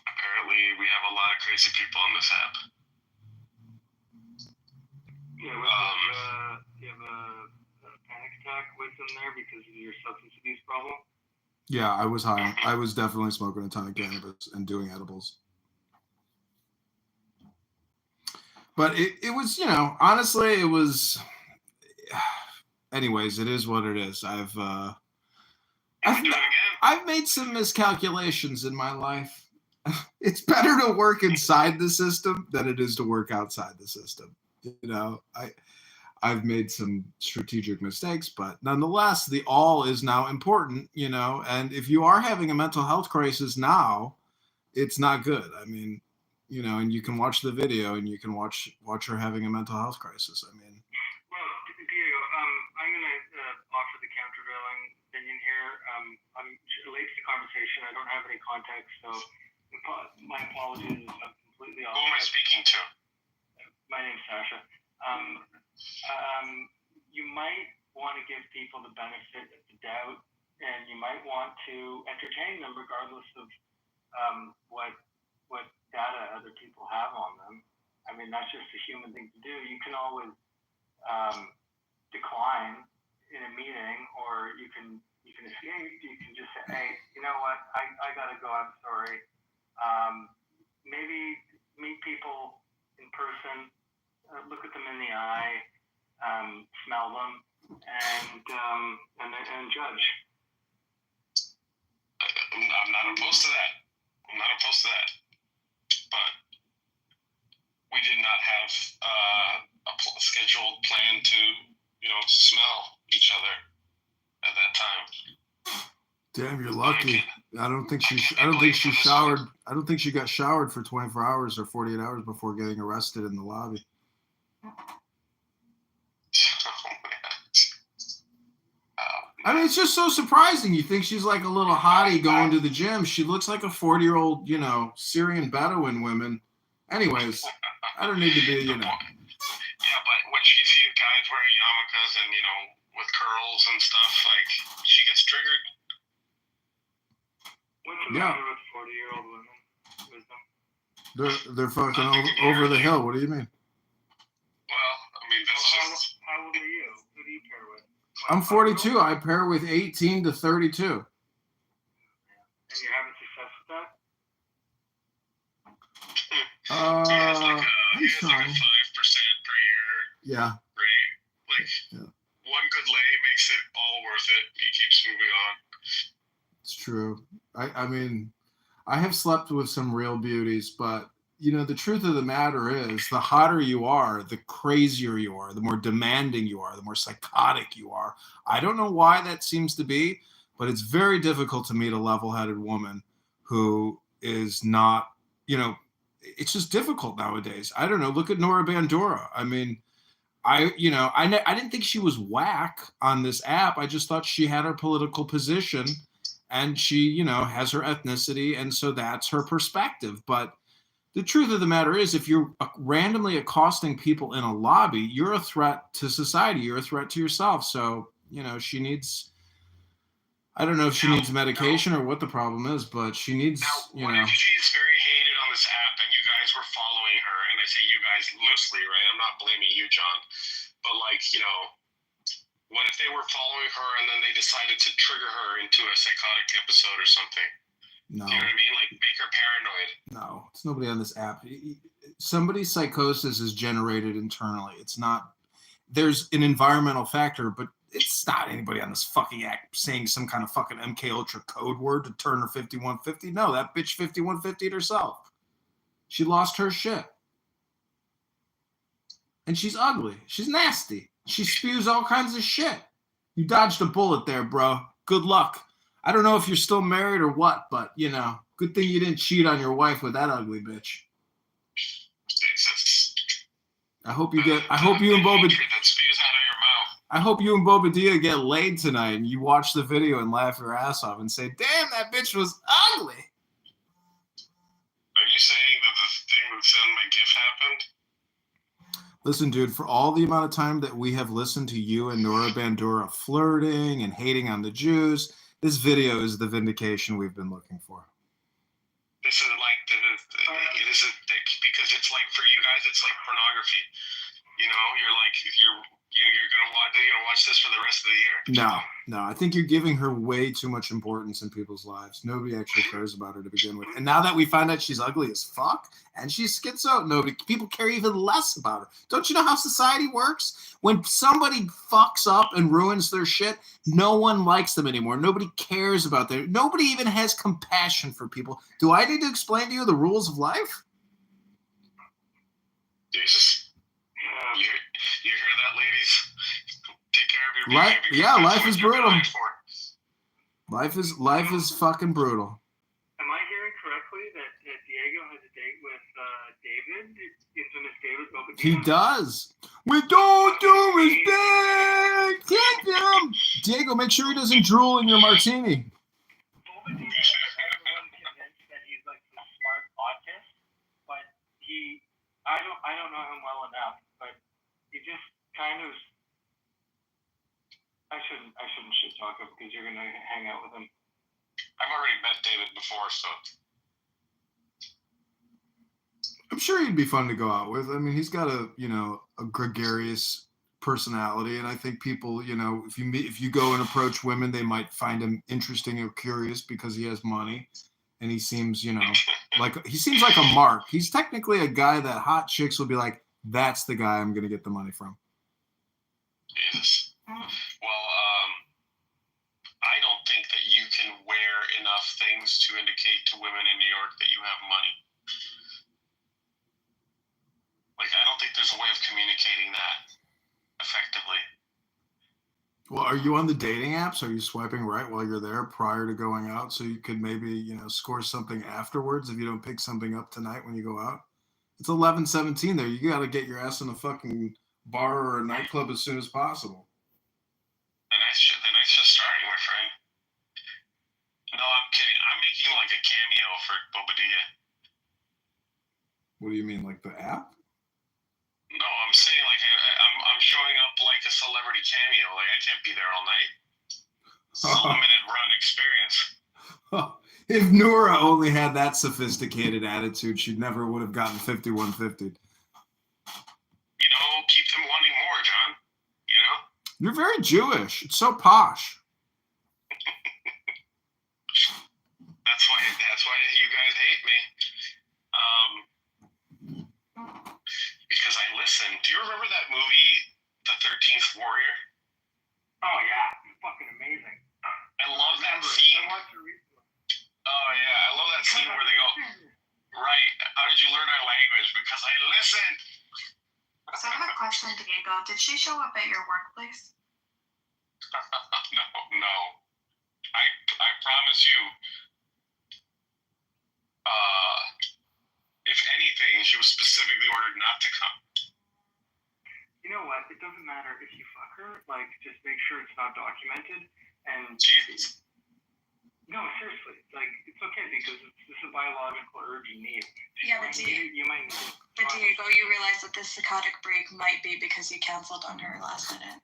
Apparently, we have a lot of crazy people on this app. Yeah, do you have a panic attack with them there because of your substance abuse problem? Yeah, I was high. I was definitely smoking a ton of cannabis and doing edibles. But it was, honestly, it was. Anyways, it is what it is. I've made some miscalculations in my life. It's better to work inside the system than it is to work outside the system. I've made some strategic mistakes, but nonetheless, the all is now important, and if you are having a mental health crisis now, it's not good. I mean, and you can watch the video and you can watch her having a mental health crisis. I mean. Well, Diego, I'm going to offer the countervailing opinion here. I'm late to the conversation. I don't have any context, so my apologies. I'm completely off. Who am I speaking to? My name's Sasha. You might want to give people the benefit of the doubt, and you might want to entertain them regardless of what data other people have on them. I mean, that's just a human thing to do. You can always decline in a meeting, or you can escape. You can just say, hey, you know what, I gotta go, I'm sorry. Maybe meet people in person, look at them in the eye, smell them, and judge. I'm not opposed to that. But we did not have a scheduled plan to, smell each other at that time. Damn, you're lucky. I don't think she showered. I don't think she got showered for 24 hours or 48 hours before getting arrested in the lobby. I mean, it's just so surprising. You think she's like a little hottie going to the gym. She looks like a 40-year-old, Syrian Bedouin woman. Anyways, I don't need to be, Yeah, but when she sees guys wearing yarmulkes and, with curls and stuff, like, she gets triggered. What's the matter with 40-year-old women? Wisdom? They're fucking over the hill. What do you mean? Well, I mean, that's just... How old are you? Who do you pair with? I'm 42. I pair with 18 to 32. And you're having success with that? He has like a 5% per year rate. Like, one good lay makes it all worth it. He keeps moving on. It's true. I mean, I have slept with some real beauties, but the truth of the matter is, the hotter you are, the crazier you are, the more demanding you are, the more psychotic you are. I don't know why that seems to be, but it's very difficult to meet a level-headed woman who is not, it's just difficult nowadays. I don't know. Look at Nora Bandura. I mean, I didn't think she was whack on this app. I just thought she had her political position, and she, has her ethnicity, and so that's her perspective. But the truth of the matter is, if you're randomly accosting people in a lobby, you're a threat to society. You're a threat to yourself. So, she needs I don't know if she needs medication or what the problem is, but she needs, What if she's very hated on this app and you guys were following her? And I say you guys loosely, right? I'm not blaming you, John. But, like, you know, what if they were following her and then they decided to trigger her into a psychotic episode or something? No. Do you know what I mean? Like, make her paranoid. No, it's nobody on this app. Somebody's psychosis is generated internally. It's not, there's an environmental factor, but it's not anybody on this fucking app saying some kind of fucking MK Ultra code word to turn her 5150. No, that bitch 5150'd herself. She lost her shit. And she's ugly. She's nasty. She spews all kinds of shit. You dodged a bullet there, bro. Good luck. I don't know if you're still married or what, but, you know, good thing you didn't cheat on your wife with that ugly bitch. I hope you and Bobadilla get laid tonight and you watch the video and laugh your ass off and say, damn, that bitch was ugly. Are you saying that the thing that said my GIF happened? Listen, dude, for all the amount of time that we have listened to you and Nora Bandura flirting and hating on the Jews, this video is the vindication we've been looking for. This is like, this is thick because it's like, for you guys, it's like pornography. You know, you're like, you're gonna watch this for the rest of the year. No, I think you're giving her way too much importance in people's lives. Nobody actually cares about her to begin with. And now that we find out she's ugly as fuck and she's schizo, people care even less about her. Don't you know how society works? When somebody fucks up and ruins their shit, no one likes them anymore. Nobody cares about them. Nobody even has compassion for people. Do I need to explain to you the rules of life? Jesus. You hear that, ladies? Take care of your baby. Yeah, life is brutal. Life is fucking brutal. Am I hearing correctly that Diego has a date with David? Infamous David Bobadilla? He does. We don't do respect. Can't get him. Diego, make sure he doesn't drool in your martini. Bobadilla is everyone convinced that he's like some smart autist, but I don't know him well enough, but he just kind of. I shouldn't shit talk him because you're gonna hang out with him. I've already met David before, so. I'm sure he'd be fun to go out with. I mean, he's got a gregarious personality, and I think people, if you go and approach women, they might find him interesting or curious because he has money, and he seems, like a mark. He's technically a guy that hot chicks will be like, that's the guy I'm gonna get the money from. Jesus. Well, I don't think that you can wear enough things to indicate to women in New York that you have money. Like, I don't think there's a way of communicating that effectively. Well, are you on the dating apps? Are you swiping right while you're there prior to going out so you could maybe, score something afterwards if you don't pick something up tonight when you go out? It's 11:17 there. You got to get your ass in a fucking bar or a nightclub as soon as possible. The night's just starting, my friend. No, I'm kidding. I'm making like a cameo for Bobadilla. What do you mean, like the app? No, I'm saying like I'm showing up like a celebrity cameo. Like I can't be there all night. It's a limited run experience. If Nora only had that sophisticated attitude, she never would have gotten 5150. Keep them wanting more, John. You're very Jewish. It's so posh. That's why you guys hate me. Because I listen. Do you remember that movie, The 13th Warrior? Oh yeah, it's fucking amazing. I love that scene. Oh yeah, I love that scene where they go, right, how did you learn our language? Because I listened. So I have a question, Diego. Did she show up at your workplace? No. I promise you. If anything, she was specifically ordered not to come. You know what? It doesn't matter if you fuck her. Like, just make sure it's not documented. And Jesus. No, seriously. Like, it's okay because this is a biological urge you need. Yeah, but you might need it. But Diego, you realize that this psychotic break might be because you canceled on her last minute.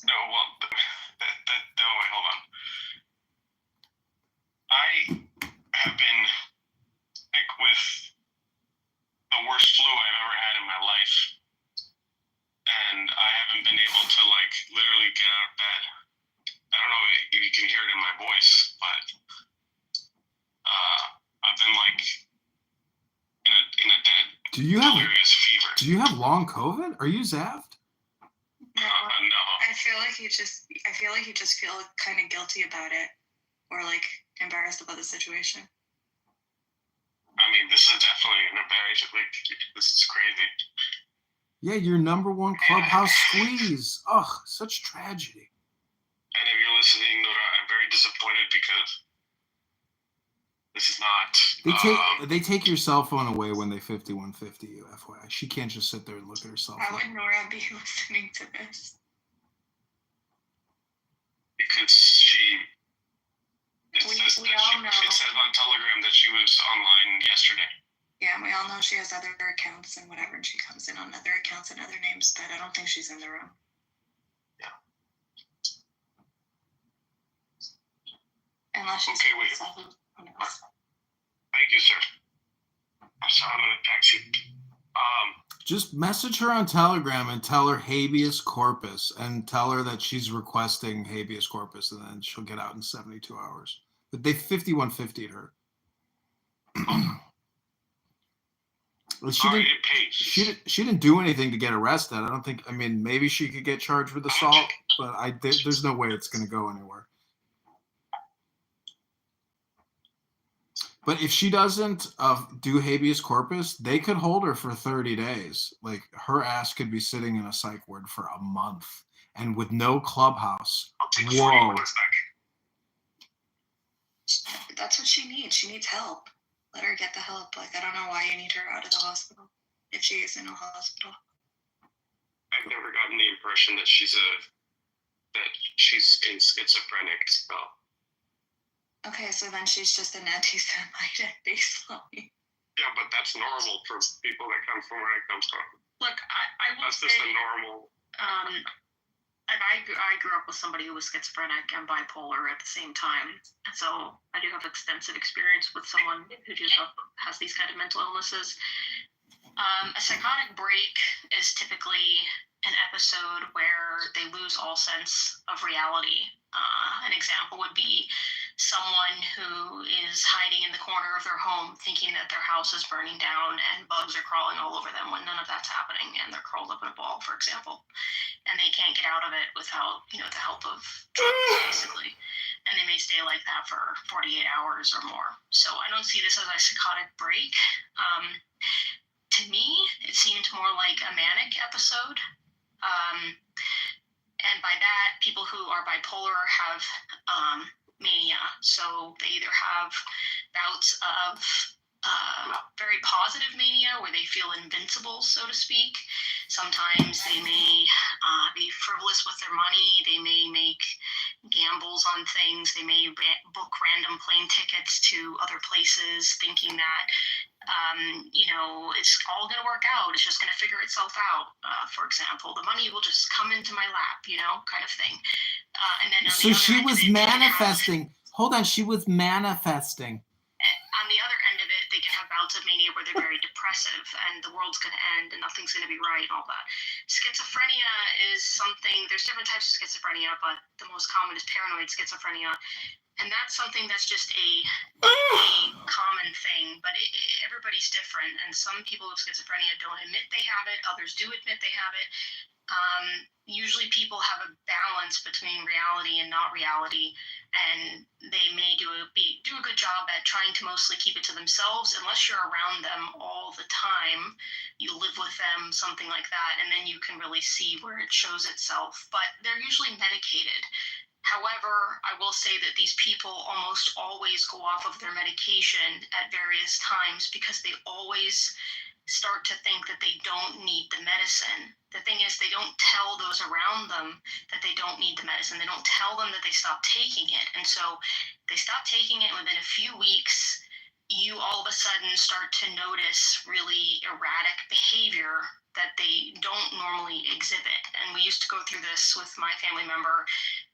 No, well, no, wait, hold on. I have been sick with the worst flu I've ever had in my life, and I haven't been able to like literally get out of bed. I don't know if you can hear it in my voice, but I've been like in a dead delirious fever. Do you have long COVID? Are you zapped? No. I feel like you just feel kind of guilty about it, or like embarrassed about the situation. I mean, this is definitely an embarrassment. Like, this is crazy. Yeah, your number one clubhouse squeeze. Ugh, such tragedy. And if you're listening, Nora, I'm very disappointed because this is not. They take your cell phone away when they 5150 you. FYI, she can't just sit there and look at her cell phone. Why would Nora be listening to this? Because it says on Telegram that she was online yesterday. Yeah, we all know she has other accounts and whatever, and she comes in on other accounts and other names, but I don't think she's in the room. Yeah. Unless she's okay, with someone. Who knows? Thank you, sir. I'm sorry, I'm in a taxi. Just message her on Telegram and tell her habeas corpus and tell her that she's requesting habeas corpus, and then she'll get out in 72 hours. But they 5150'd her. She didn't do anything to get arrested. I don't think. I mean, maybe she could get charged with assault, but there's no way it's going to go anywhere. But if she doesn't do habeas corpus, they could hold her for 30 days. Like, her ass could be sitting in a psych ward for a month, and with no clubhouse. Whoa. That's what she needs. She needs help. Let her get the help. Like, I don't know why you need her out of the hospital if she is in a hospital. I've never gotten the impression that she's schizophrenic. So. Okay, so then she's just an anti-Semite at baseline. Yeah, but that's normal for people that come from where I come from. Look, I will that's just a normal. I grew up with somebody who was schizophrenic and bipolar at the same time, and so I do have extensive experience with someone who just has these kind of mental illnesses. A psychotic break is typically an episode where they lose all sense of reality. An example would be someone who is hiding in the corner of their home thinking that their house is burning down and bugs are crawling all over them when none of that's happening, and they're curled up in a ball, for example, and they can't get out of it without the help of drugs, basically, and they may stay like that for 48 hours or more. So I don't see this as a psychotic break. To me, it seemed more like a manic episode. And by that, people who are bipolar have mania. So they either have bouts of very positive mania where they feel invincible, so to speak. Sometimes they may be frivolous with their money. They may make gambles on things. They may book random plane tickets to other places thinking that it's all going to work out. It's just going to figure itself out. For example, the money will just come into my lap, kind of thing. And then so she was manifesting. Hold on, she was manifesting. On the other end of it, they can have bouts of mania where they're very depressive and the world's going to end and nothing's going to be right and all that. Schizophrenia is something, there's different types of schizophrenia, but the most common is paranoid schizophrenia. And that's something that's just a common thing, but everybody's different. And some people with schizophrenia don't admit they have it. Others do admit they have it. Usually people have a balance between reality and not reality, and they may do a good job at trying to mostly keep it to themselves unless you're around them all the time. You live with them, something like that, and then you can really see where it shows itself. But they're usually medicated. However, I will say that these people almost always go off of their medication at various times because they always start to think that they don't need the medicine. The thing is, they don't tell those around them that they don't need the medicine. They don't tell them that they stop taking it. And so they stop taking it within a few weeks. You all of a sudden start to notice really erratic behavior that they don't normally exhibit. And we used to go through this with my family member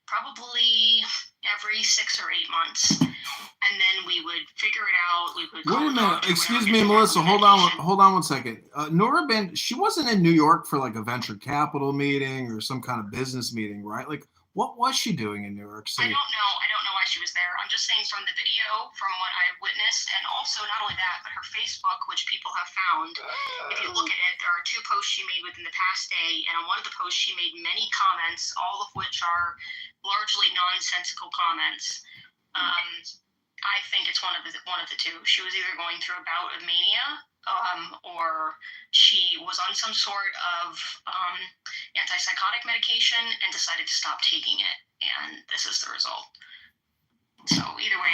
probably every 6 or 8 months. And then we would figure it out. We would Wait a minute. Excuse me, Melissa. Hold on 1 second. Nora she wasn't in New York for like a venture capital meeting or some kind of business meeting, right? Like, what was she doing in New York City? I don't know why she was there. I'm just saying from the video, from what I witnessed, and also not only that, but her Facebook, which people have found. If you look at it, there are 2 posts she made within the past day, and on one of the posts she made many comments, all of which are largely nonsensical comments. I think it's one of the 2. She was either going through a bout of mania, or she was on some sort of antipsychotic medication and decided to stop taking it, and this is the result. So either way,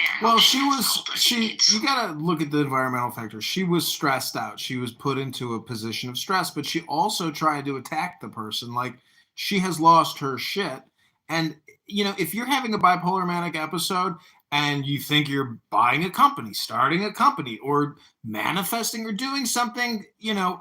you gotta look at the environmental factors. She was stressed out. She was put into a position of stress, but she also tried to attack the person. Like, she has lost her shit. And, you know, if you're having a bipolar manic episode and you think you're buying a company, starting a company, or manifesting or doing something, you know,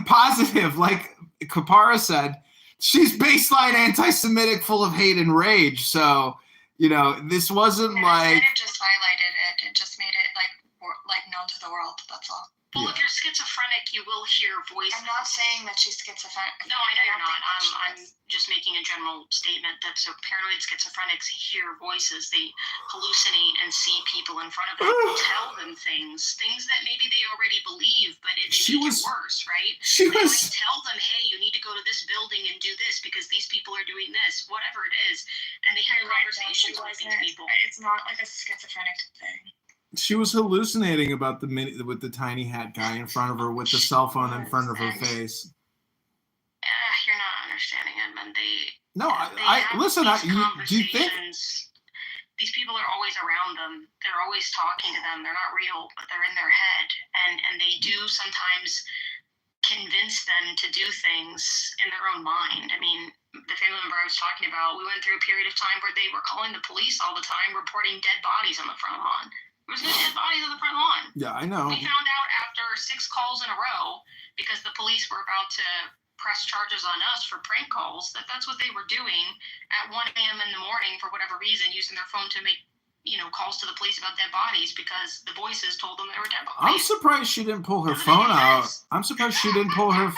positive, like Kapara said, she's baseline anti-Semitic, full of hate and rage. So, you know, this wasn't like... It just highlighted it. It just made it like known to the world. That's all. Well, if you're schizophrenic, you will hear voices. I'm not saying that she's schizophrenic. No, I know you're not. I'm just making a general statement that so paranoid schizophrenics hear voices. They hallucinate and see people in front of them and tell them things that maybe they already believe, but it makes it worse, right? They might tell them, hey, you need to go to this building and do this because these people are doing this, whatever it is. And they have conversations with these people. It's not like a schizophrenic thing. She was hallucinating about with the tiny hat guy in front of her with the cell phone in front of her face. You're not understanding it, man. Do you think these people are always around them? They're always talking to them. They're not real, but they're in their head, and they do sometimes convince them to do things in their own mind. I mean, the family member I was talking about, we went through a period of time where they were calling the police all the time, reporting dead bodies on the front lawn. There was no dead bodies on the front lawn. Yeah, I know. We found out after 6 calls in a row, because the police were about to press charges on us for prank calls, that's what they were doing at 1 a.m. in the morning for whatever reason, using their phone to make, you know, calls to the police about dead bodies because the voices told them they were dead bodies. I'm surprised she didn't pull her phone out. I'm surprised she didn't pull her...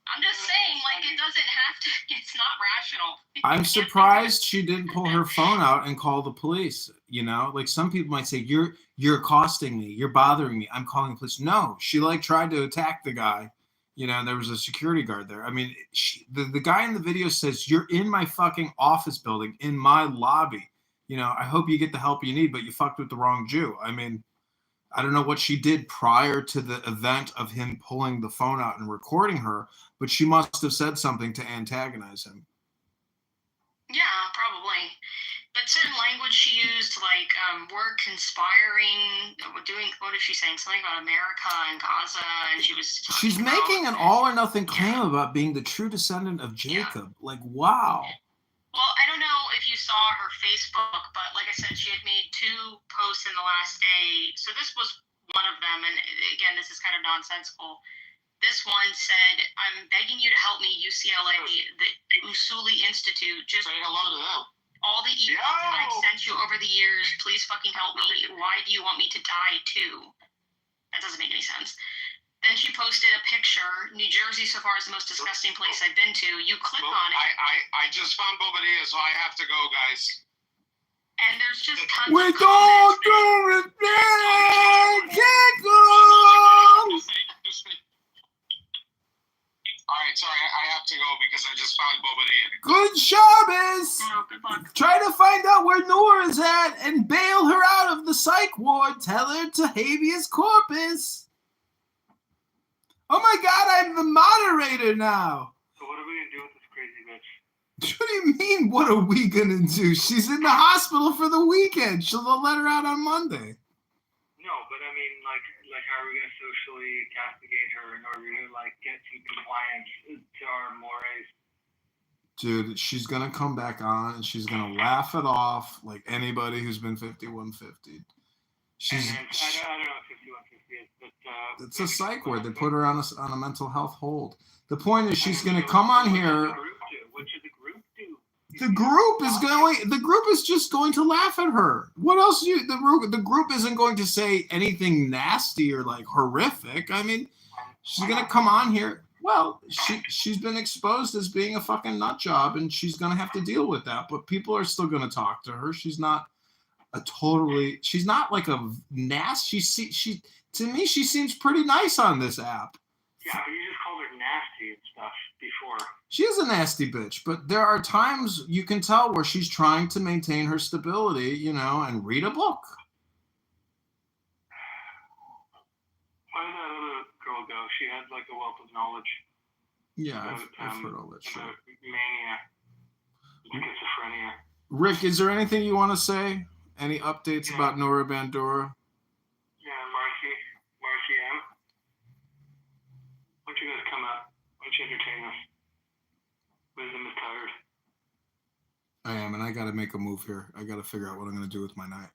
I'm just saying, like, it doesn't have to... It's not rational. I'm surprised she didn't pull her phone out and call the police, you know? Like, some people might say, you're accosting me, you're bothering me, I'm calling the police. No, she, like, tried to attack the guy. You know, and there was a security guard there. I mean, the guy in the video says, you're in my fucking office building, in my lobby. You know, I hope you get the help you need, but you fucked with the wrong Jew. I mean, I don't know what she did prior to the event of him pulling the phone out and recording her, but she must have said something to antagonize him. Yeah, probably. But certain language she used, like, we're conspiring, doing, what is she saying? Something about America and Gaza, and she was She's making an all-or-nothing claim about being the true descendant of Jacob. Yeah. Like, wow. Well, I don't know if you saw her Facebook, but like I said, she had made 2 posts in the last day. So this was one of them, and again, this is kind of nonsensical. This one said, I'm begging you to help me, UCLA, the Usuli Institute. Just say hello to them. All the emails that I've sent you over the years, please fucking help me. Why do you want me to die too? That doesn't make any sense. Then she posted a picture. New Jersey so far is the most disgusting place I've been to. You click on it. I just found Bobadilla, so I have to go, guys. And there's just tons we of don't do it, man! Jacob! Alright, sorry, I have to go because I just found Bobadilla. Good Shabbos! Try to find out where Nora's at and bail her out of the psych ward. Tell her to habeas corpus. Oh my God, I'm the moderator now. So what are we gonna do with this crazy bitch? What do you mean, what are we gonna do? She's in the hospital for the weekend. They'll let her out on Monday. No, but I mean, like how are we gonna socially castigate her in order to, like, get some compliance to our mores? Dude, she's gonna come back on and she's gonna laugh it off like anybody who's been 5150. I don't know if 5150 51/50th. But It's a psych ward. They put her on a mental health hold. The point is, she's going to come on here. What should the group do? The group is just going to laugh at her. What else? The group isn't going to say anything nasty or like horrific. I mean, she's going to come on here. Well, she's been exposed as being a fucking nut job, and she's going to have to deal with that. But people are still going to talk to her. She's not like a nasty. She to me, she seems pretty nice on this app. Yeah, but you just called her nasty and stuff before. She is a nasty bitch, but there are times you can tell where she's trying to maintain her stability, and read a book. Why did that other girl go? She had like a wealth of knowledge. Yeah, about, I've heard all that shit. Mania, schizophrenia. Rick, is there anything you want to say? Any updates about Nora Bandura? Yeah, Marcy M. Why don't you guys come out? Why don't you entertain us? Wisdom is tired. I am, and I got to make a move here. I got to figure out what I'm going to do with my night.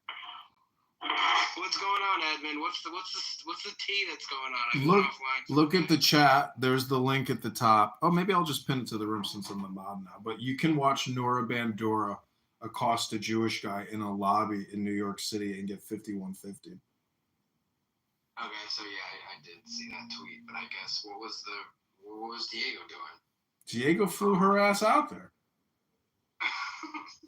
What's going on, Edmund? What's the tea that's going on? Look at the chat. There's the link at the top. Oh, maybe I'll just pin it to the room since I'm the mod now. But you can watch Nora Bandura accost a Jewish guy in a lobby in New York City and get 5150. Okay, so yeah, I did see that tweet, but I guess what was Diego doing? Diego flew her ass out there.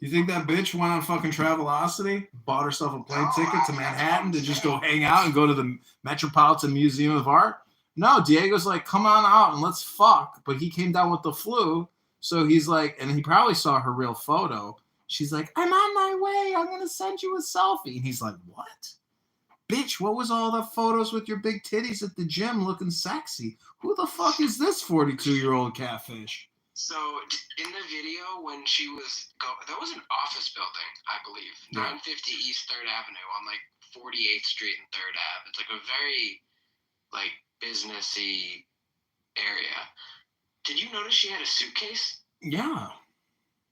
You think that bitch went on fucking Travelocity, bought herself a plane ticket to Manhattan to just go hang out and go to the Metropolitan Museum of Art? No, Diego's like, come on out and let's fuck. But he came down with the flu, so he's like, and he probably saw her real photo. She's like, I'm on my way. I'm going to send you a selfie. And he's like, what? Bitch, what was all the photos with your big titties at the gym looking sexy? Who the fuck is this 42-year-old catfish? So in the video when she was that was an office building, I believe, 950 East 3rd Avenue on like 48th Street and 3rd Ave. It's like a very like businessy area. Did you notice she had a suitcase? Yeah.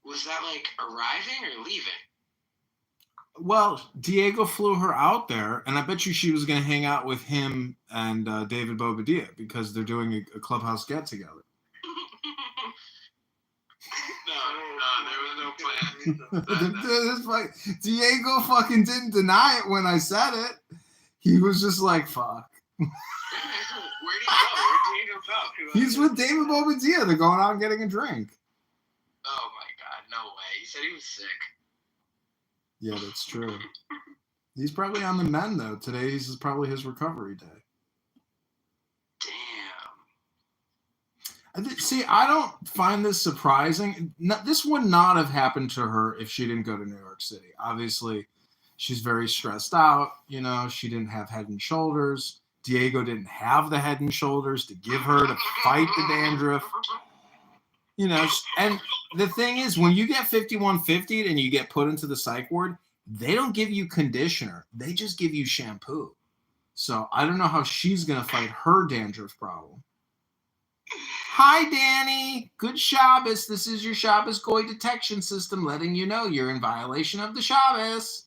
Was that like arriving or leaving? Well, Diego flew her out there, and I bet you she was going to hang out with him and David Bobadilla because they're doing a clubhouse get-together. No, there was no plan. Diego fucking didn't deny it when I said it. He was just like, fuck. Where'd he go? Where'd Diego go? He's with David Bobadilla. They're going out and getting a drink. Oh my God, no way. He said he was sick. Yeah, that's true. He's probably on the mend, though. Today is probably his recovery day. Damn. See, I don't find this surprising. This would not have happened to her if she didn't go to New York City. Obviously, she's very stressed out. She didn't have Head and Shoulders. Diego didn't have the Head and Shoulders to give her to fight the dandruff. And the thing is, when you get 5150 and you get put into the psych ward, they don't give you conditioner. They just give you shampoo. So I don't know how she's going to fight her dandruff problem. Hi, Danny. Good Shabbos. This is your Shabbos Goy detection system letting you know you're in violation of the Shabbos.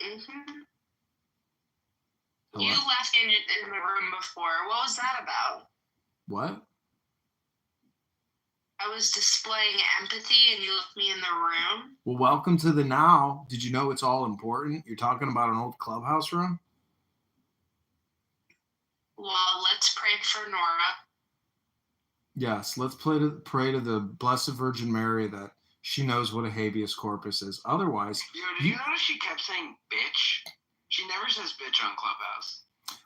Mm-hmm. Hello? You left in the room before. What was that about? What? I was displaying empathy and you left me in the room. Well, welcome to the now. Did you know it's all important? You're talking about an old clubhouse room? Well, let's pray for Nora. Yes, let's pray to the Blessed Virgin Mary that she knows what a habeas corpus is. Otherwise... Did you notice she kept saying bitch? She never says bitch on Clubhouse.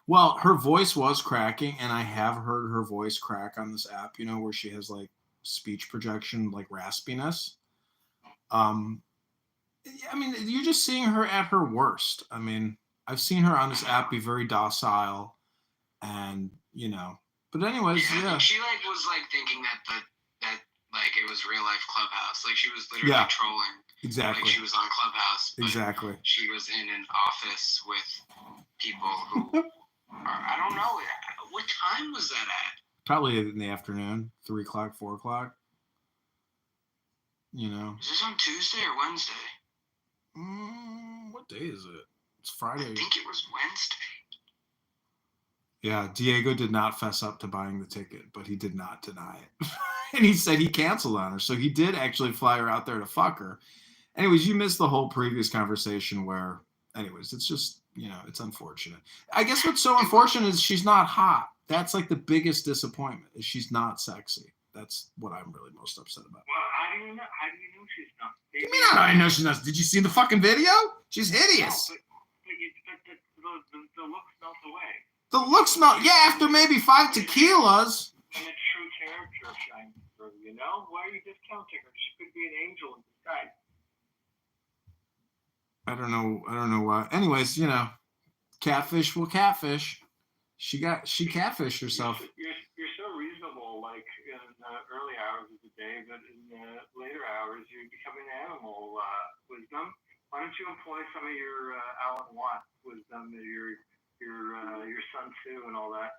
Well, her voice was cracking, and I have heard her voice crack on this app, where she has, like, speech projection, like, raspiness. I mean, you're just seeing her at her worst. I mean, I've seen her on this app be very docile, and, But anyways, yeah. She, like, was, like, thinking that like, it was real-life Clubhouse. Like, she was literally trolling. Exactly. Like, she was on Clubhouse. Exactly. She was in an office with people who I don't know. What time was that at? Probably in the afternoon, 3 o'clock, 4 o'clock. Is this on Tuesday or Wednesday? What What day is it? It's Friday. I think it was Wednesday. Yeah, Diego did not fess up to buying the ticket, but he did not deny it. And he said he canceled on her. So he did actually fly her out there to fuck her. Anyways, you missed the whole previous conversation where, anyways, it's just, it's unfortunate. I guess what's so unfortunate is she's not hot. That's like the biggest disappointment, is she's not sexy. That's what I'm really most upset about. Well, how do you know she's not? What do you mean I know she's not? Did you see the fucking video? She's hideous. No, but the looks melt away. The looks melt, yeah, after maybe 5 tequilas. And the true character shines through, Why are you discounting her? She could be an angel in disguise. I don't know why. Anyways, catfish will catfish. She catfished herself. You're so reasonable, like in the early hours of the day, but in the later hours you're becoming animal wisdom. Why don't you employ some of your Alan Watts wisdom, your Sun Tzu and all that?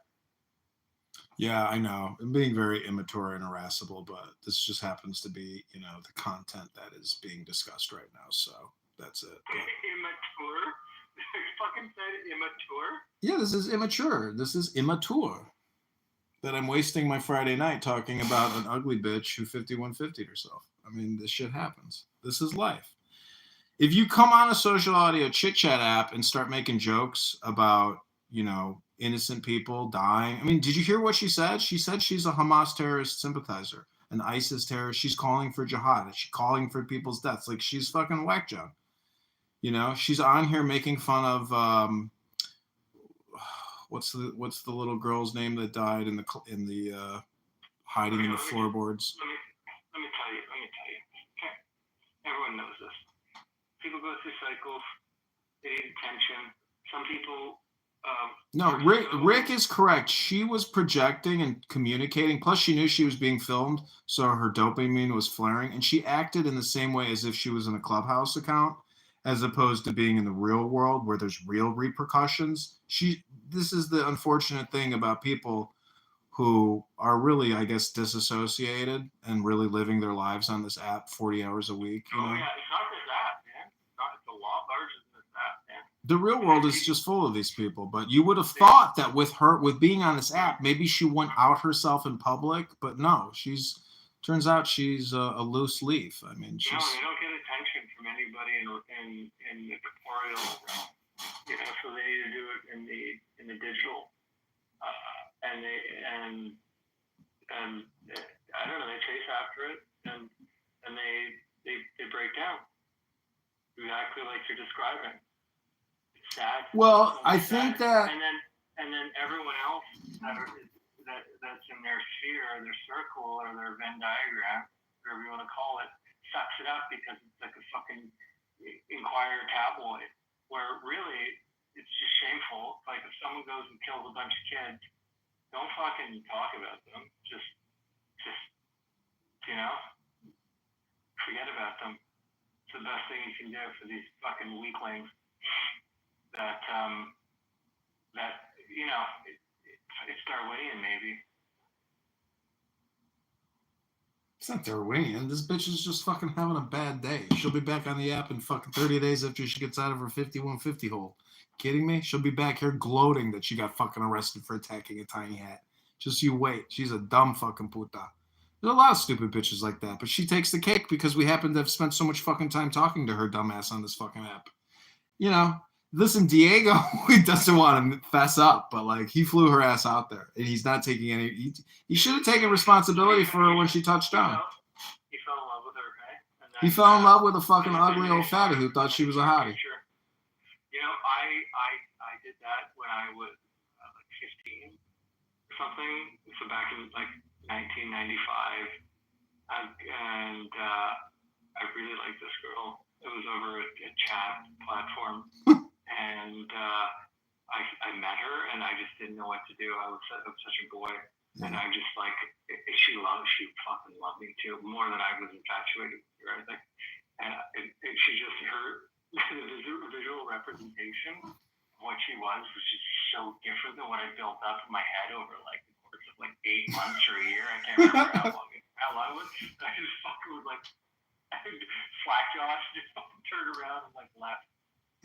Yeah, I know. I'm being very immature and irascible, but this just happens to be, the content that is being discussed right now. So that's it. But... Immature? You fucking said immature? Yeah, this is immature. This is immature. That I'm wasting my Friday night talking about an ugly bitch who 5150'd herself. I mean, this shit happens. This is life. If you come on a social audio chit chat app and start making jokes about, innocent people dying. I mean, did you hear what she said? She said she's a Hamas terrorist sympathizer, an ISIS terrorist. She's calling for jihad. She's calling for people's deaths. Like, she's fucking whack job. She's on here making fun of what's the little girl's name that died in the hiding in the floorboards. Let me tell you. Okay. Everyone knows this. People go through cycles. They need attention. Some people. No, Rick is correct. She was projecting and communicating. Plus, she knew she was being filmed, so her dopamine was flaring, and she acted in the same way as if she was in a Clubhouse account, as opposed to being in the real world where there's real repercussions. This is the unfortunate thing about people who are really, I guess, disassociated and really living their lives on this app 40 hours a week. Oh, yeah, it's not just that, man. It's a lot larger than that, man. The real world is just full of these people, but you would have thought that with being on this app, maybe she wouldn't out herself in public, but no, turns out she's a loose leaf. I mean, No, they don't get attention from anybody in the corporeal realm, so they need to do it in the digital, and I don't know, they chase after it, and they break down, exactly like you're describing. It's sad. Well, I think that, and then everyone else that's in their sphere, or their circle, or their Venn diagram, whatever you want to call it, sucks it up because it's like a fucking Inquirer tabloid, where really it's just shameful. Like, if someone goes and kills a bunch of kids, don't fucking talk about them. Just forget about them. It's the best thing you can do for these fucking weaklings. It's Darwinian, maybe. It's not Darwinian. This bitch is just fucking having a bad day. She'll be back on the app in fucking 30 days after she gets out of her 5150 hole. Kidding me? She'll be back here gloating that she got fucking arrested for attacking a tiny hat. Just you wait. She's a dumb fucking puta. There's a lot of stupid bitches like that, but she takes the cake because we happen to have spent so much fucking time talking to her dumbass on this fucking app. Listen, Diego, he doesn't want to fess up, but like, he flew her ass out there, and he's not taking any. He should have taken responsibility for her when she touched down. He fell in love with her, okay? He fell in love with a fucking ugly old fatty who thought she was a hottie. Sure. I did that when I was like 15 or something. So back in like 1995, and I really liked this girl. It was over a chat platform. And I met her, and I just didn't know what to do. I was such a boy, and I just she fucking loved me too, more than I was infatuated with her, I think. And she just, the visual representation of what she was just so different than what I built up in my head over like the course of like 8 months or a year. I can't remember how long it was. I just fucking was like, slack Josh, just fucking turned around and like left.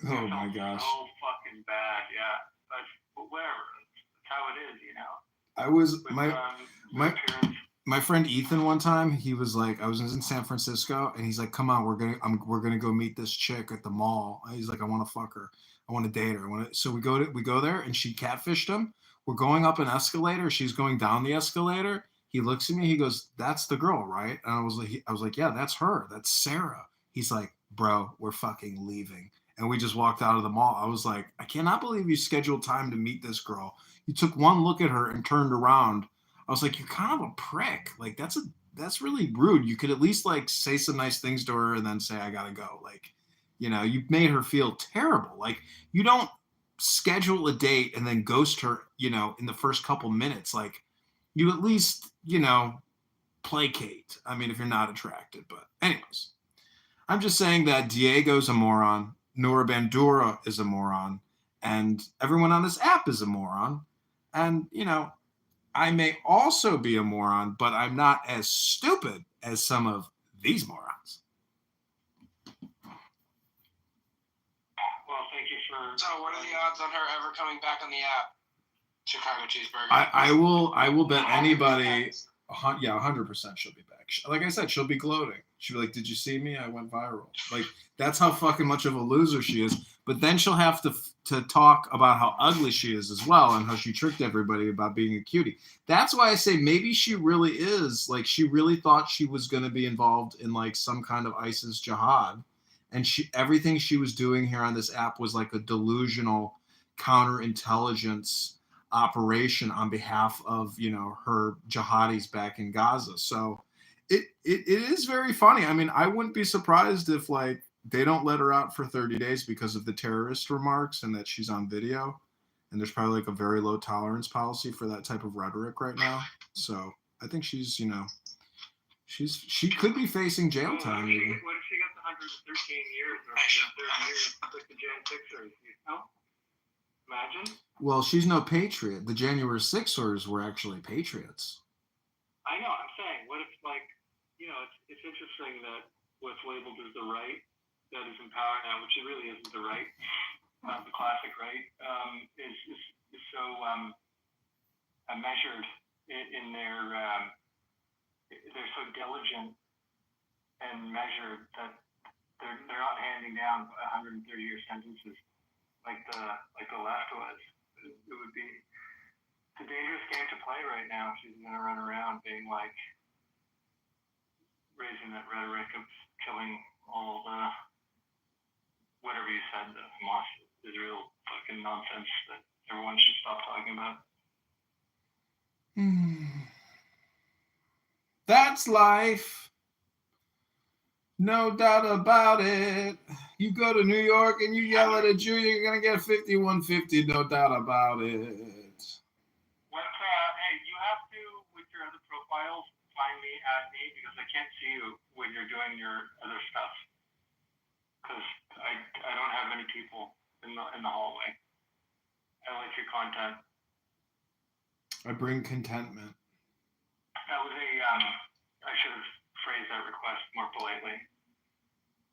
Oh my gosh. So fucking bad, yeah. But whatever. That's how it is, you know. I was With my friend Ethan one time, he was like, I was in San Francisco, and he's like, come on, we're gonna go meet this chick at the mall. He's like, I want to fuck her, I want to date her. So we go there, and she catfished him. We're going up an escalator. She's going down the escalator. He looks at me. He goes, "That's the girl, right?" And I was like, "Yeah, that's her. That's Sarah." He's like, "Bro, we're fucking leaving." And we just walked out of the mall. I was like, I cannot believe you scheduled time to meet this girl. You took one look at her and turned around. I was like, you're kind of a prick. Like, that's really rude. You could at least like say some nice things to her and then say, I gotta go. Like, you know, you made her feel terrible. Like, you don't schedule a date and then ghost her, you know, in the first couple minutes. Like, you at least, you know, placate. I mean, if you're not attracted. But anyways, I'm just saying that Diego's a moron, Nora Bandura is a moron, and everyone on this app is a moron. And, you know, I may also be a moron, but I'm not as stupid as some of these morons. Well, thank you for... So what are the odds on her ever coming back on the app? Chicago cheeseburger. I will bet anybody, 100% she'll be back. Like I said, she'll be gloating. She'll be like, did you see me? I went viral. Like, that's how fucking much of a loser she is. But then she'll have to talk about how ugly she is as well and how she tricked everybody about being a cutie. That's why I say maybe she really is, like, she really thought she was going to be involved in, like, some kind of ISIS jihad. And everything she was doing here on this app was like a delusional counterintelligence operation on behalf of, you know, her jihadis back in Gaza. So it is very funny. I mean, I wouldn't be surprised if like they don't let her out for 30 days because of the terrorist remarks and that she's on video. And there's probably like a very low tolerance policy for that type of rhetoric right now. So I think she's, you know, she could be facing jail time even. What if she got the 113 years or 130 years like the Jan 6ers, you know? Imagine. Well, she's no patriot. The January 6ers were actually patriots. I know. I'm saying, what if, like, you know, it's interesting that what's labeled as the right that is in power now, which it really isn't the right, the classic right, is so measured in their, they're so diligent and measured that they're not handing down 130-year sentences like the left was. It would be a dangerous game to play right now. She's going to run around being like, raising that rhetoric of killing all the, whatever you said, the Hamas Israel fucking nonsense that everyone should stop talking about. That's life. No doubt about it. You go to New York and you yell at a Jew, you're going to get 5150, no doubt about it. Hey, you have to, with your other profiles, find me, add me, because I can't see you when you're doing your other stuff. Because I don't have many people in the hallway. I like your content. I bring contentment. That was I should have phrased that request more politely.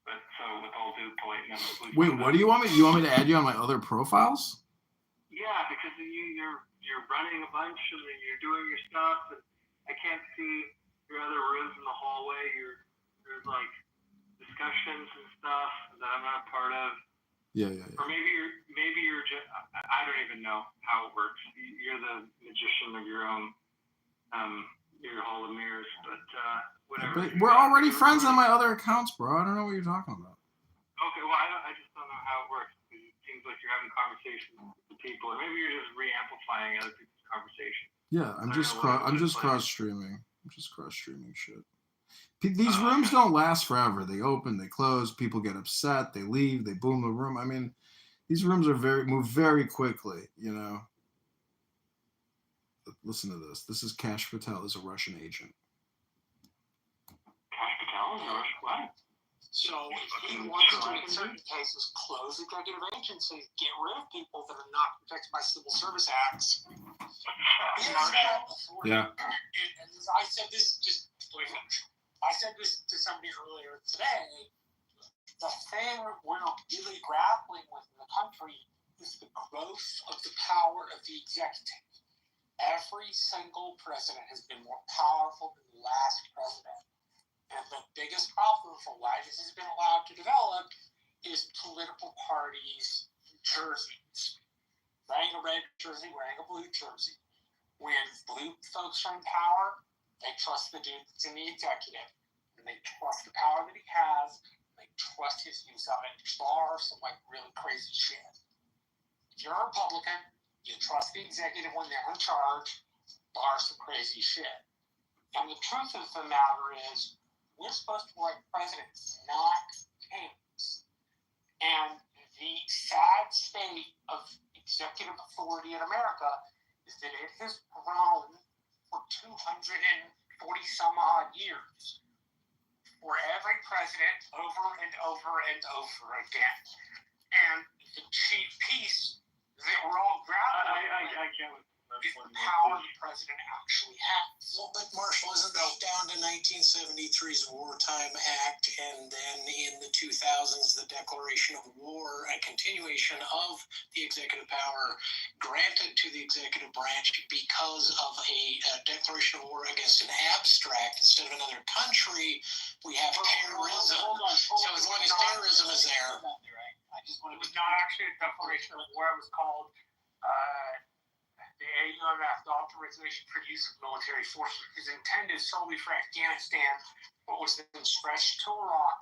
But so with all due politeness, please. Wait, what do you want me? You want me to add you on my other profiles? Yeah, because you're running a bunch and you're doing your stuff, and I can't see your other rooms in the hallway. There's like discussions and stuff that I'm not a part of. Yeah. Or maybe you're just, I don't even know how it works. You're the magician of your own your hall of mirrors, but whatever. But we're already friends on my other accounts, bro. I don't know what you're talking about. Okay, well I just don't know how it works. It seems like you're having conversations with people, or maybe you're just re-amplifying other people's conversation. Yeah, I'm just cross-streaming. I'm just cross-streaming shit. These rooms don't last forever. They open, they close. People get upset. They leave. They boom the room. I mean, these rooms are move very quickly. You know. Listen to this. This is Kash Patel. Is a Russian agent. Kash Patel is a Russian what? So he wants to, in certain cases, close executive agencies, get rid of people that are not protected by civil service acts. Yeah. And I said this, just I said this to somebody earlier today. the thing we're really grappling with in the country is the growth of the power of the executive. Every single president has been more powerful than the last president. And the biggest problem for why this has been allowed to develop is political parties' jerseys. Wearing a red jersey, wearing a blue jersey. When blue folks are in power, they trust the dude that's in the executive. And they trust the power that he has. They trust his use of it, bar some really crazy shit. If you're a Republican, you trust the executive when they're in charge, bar some crazy shit. And the truth of the matter is, we're supposed to elect presidents, not kings. And the sad state of executive authority in America is that it has grown for 240 some odd years for every president over and over and over again. And the chief piece that we're all grappling with is the power the president actually has. Well, but Marshall, isn't that down to 1973's Wartime Act, and then in the 2000s, the Declaration of War, a continuation of the executive power granted to the executive branch because of a declaration of war against an abstract instead of another country? We have terrorism. So as long as terrorism is there. It was not actually a declaration of war. It was called the AUMF, the Authorization for Use of Military Forces. It was intended solely for Afghanistan, but was then stretched to Iraq,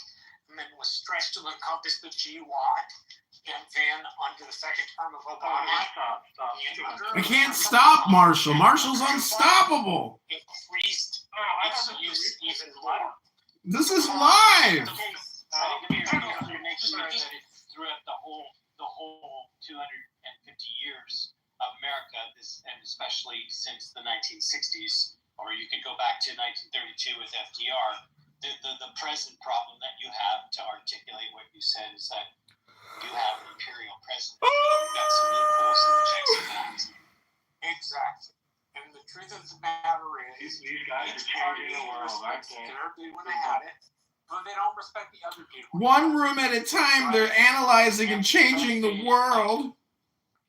and then was stretched to encompass the GWAT, and then under the second term of Obama. I can't stop Marshall. Marshall's unstoppable. Increased its use even more. This is live. I think to make sure that it's throughout the whole 250 years of America, and especially since the 1960s, or you could go back to 1932 with FDR. The present problem that you have to articulate what you said is that you have an imperial president. You've got some loopholes in the checks and balances. Exactly. And the truth of the matter is, these guys are changing the world. They're good when they had it, but they don't respect the other people. One room at a time, they're analyzing and changing the world.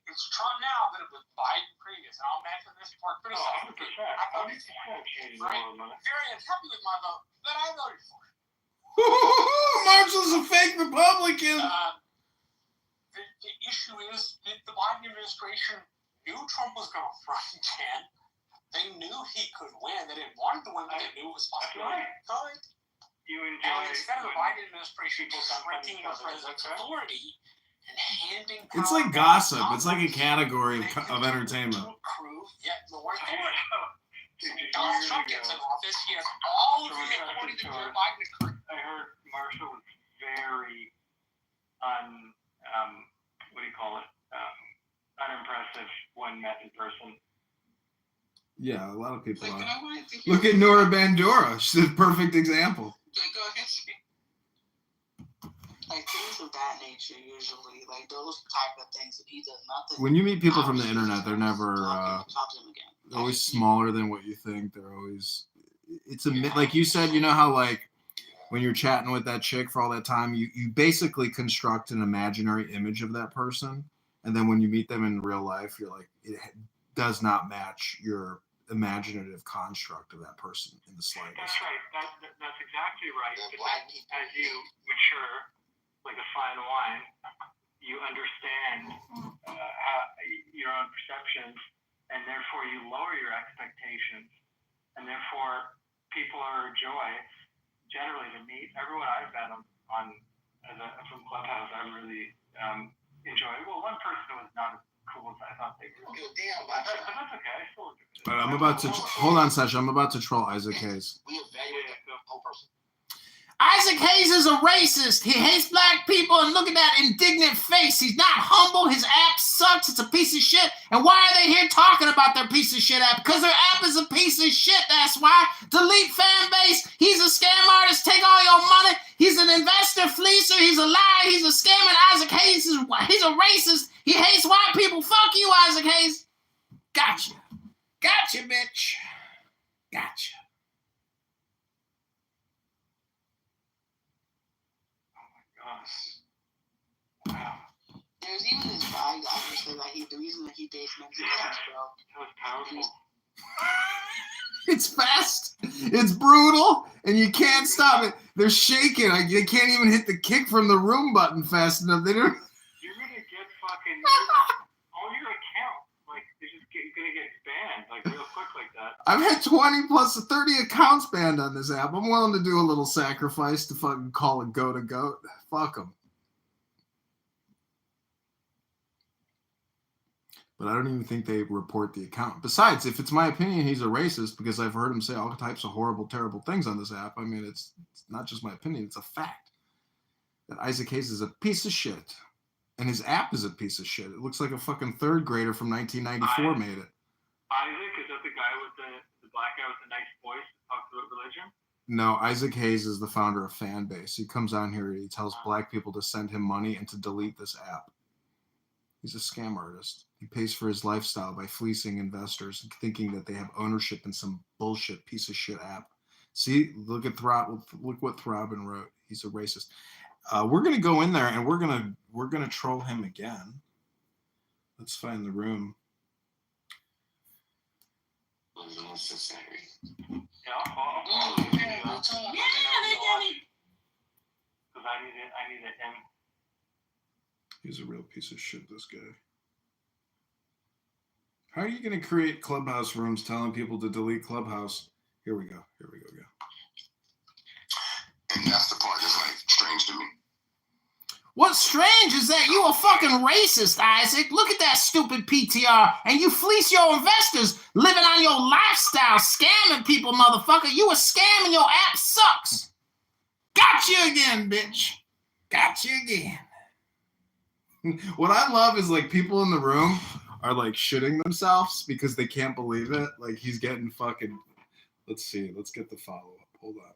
It's Trump now, but it was Biden previous. And I'll mention this part pretty soon. I voted for it. Very unhappy with my vote, but I voted for it. Marshall's a fake Republican. The issue is that the Biden administration knew Trump was going to run again. They knew he could win. They didn't want him to win, but they knew it was possible. And instead of the Biden administration shrinking the president's authority and handing power, It's like gossip. It's like a category of entertainment. Yet more authority. Donald Trump gets in office. He has all of the authority that Joe Biden occurred. I heard Marshall was very unimpressive when met in person. Yeah, a lot of people are. Look at Nora Bandura. She's a perfect example. Like things of that nature, usually, like those type of things that he does nothing. When you meet people from the internet, they're never they're always smaller than what you think. They're always like you said. You know how like when you're chatting with that chick for all that time, you basically construct an imaginary image of that person, and then when you meet them in real life, you're like, it does not match your imaginative construct of that person in the slightest. That's right. That's exactly right. But as you mature, like a fine wine, you understand your own perceptions, and therefore you lower your expectations, and therefore people are a joy. Generally, to meet everyone I've met from Clubhouse, I really enjoy. Well, one person was not as cool as I thought they were. But that's okay. I still enjoy it. All right, I'm about to hold on, Sasha. I'm about to troll Isaac Hayes. We evaluate the whole person. Isaac Hayes is a racist. He hates black people, and look at that indignant face. He's not humble. His app sucks. It's a piece of shit. And why are they here talking about their piece of shit app? Because their app is a piece of shit. That's why. Delete fan base. He's a scam artist. Take all your money. He's an investor fleecer. He's a liar. He's a scammer. Isaac Hayes he's a racist. He hates white people. Fuck you, Isaac Hayes. Gotcha. Gotcha, bitch. Gotcha. There's even this guy who said that the reason that he dates Mexican girls. That was powerful. It's fast, it's brutal, and you can't stop it. They're shaking. They can't even hit the kick from the room button fast enough. They don't. You're gonna get fucking all your account. Like you're just gonna get banned like real quick like that. I've had 20 plus 30 accounts banned on this app. I'm willing to do a little sacrifice to fucking call it goat a goat. Fuck them. But I don't even think they report the account. Besides, if it's my opinion, he's a racist because I've heard him say all types of horrible, terrible things on this app. I mean, it's not just my opinion. It's a fact that Isaac Hayes is a piece of shit. And his app is a piece of shit. It looks like a fucking third grader from 1994 made it. Isaac, is that the guy with the black guy with the nice voice that talks about religion? No, Isaac Hayes is the founder of Fanbase. He comes on here and he tells black people to send him money and to delete this app. He's a scam artist. He pays for his lifestyle by fleecing investors and thinking that they have ownership in some bullshit piece of shit app. See, look what Throbin wrote. He's a racist. We're gonna go in there and we're gonna troll him again. Let's find the room. Necessary. Yeah, Because I need it. He's a real piece of shit, this guy. How are you going to create Clubhouse rooms telling people to delete Clubhouse? Here we go. And that's the part that's like strange to me. What's strange is that you a fucking racist, Isaac. Look at that stupid PTR. And you fleece your investors living on your lifestyle, scamming people, motherfucker. You a scam and your app sucks. Got you again, bitch. Got you again. What I love is like people in the room are like shitting themselves because they can't believe it. Like he's getting fucking. Let's see. Let's get the follow up. Hold on.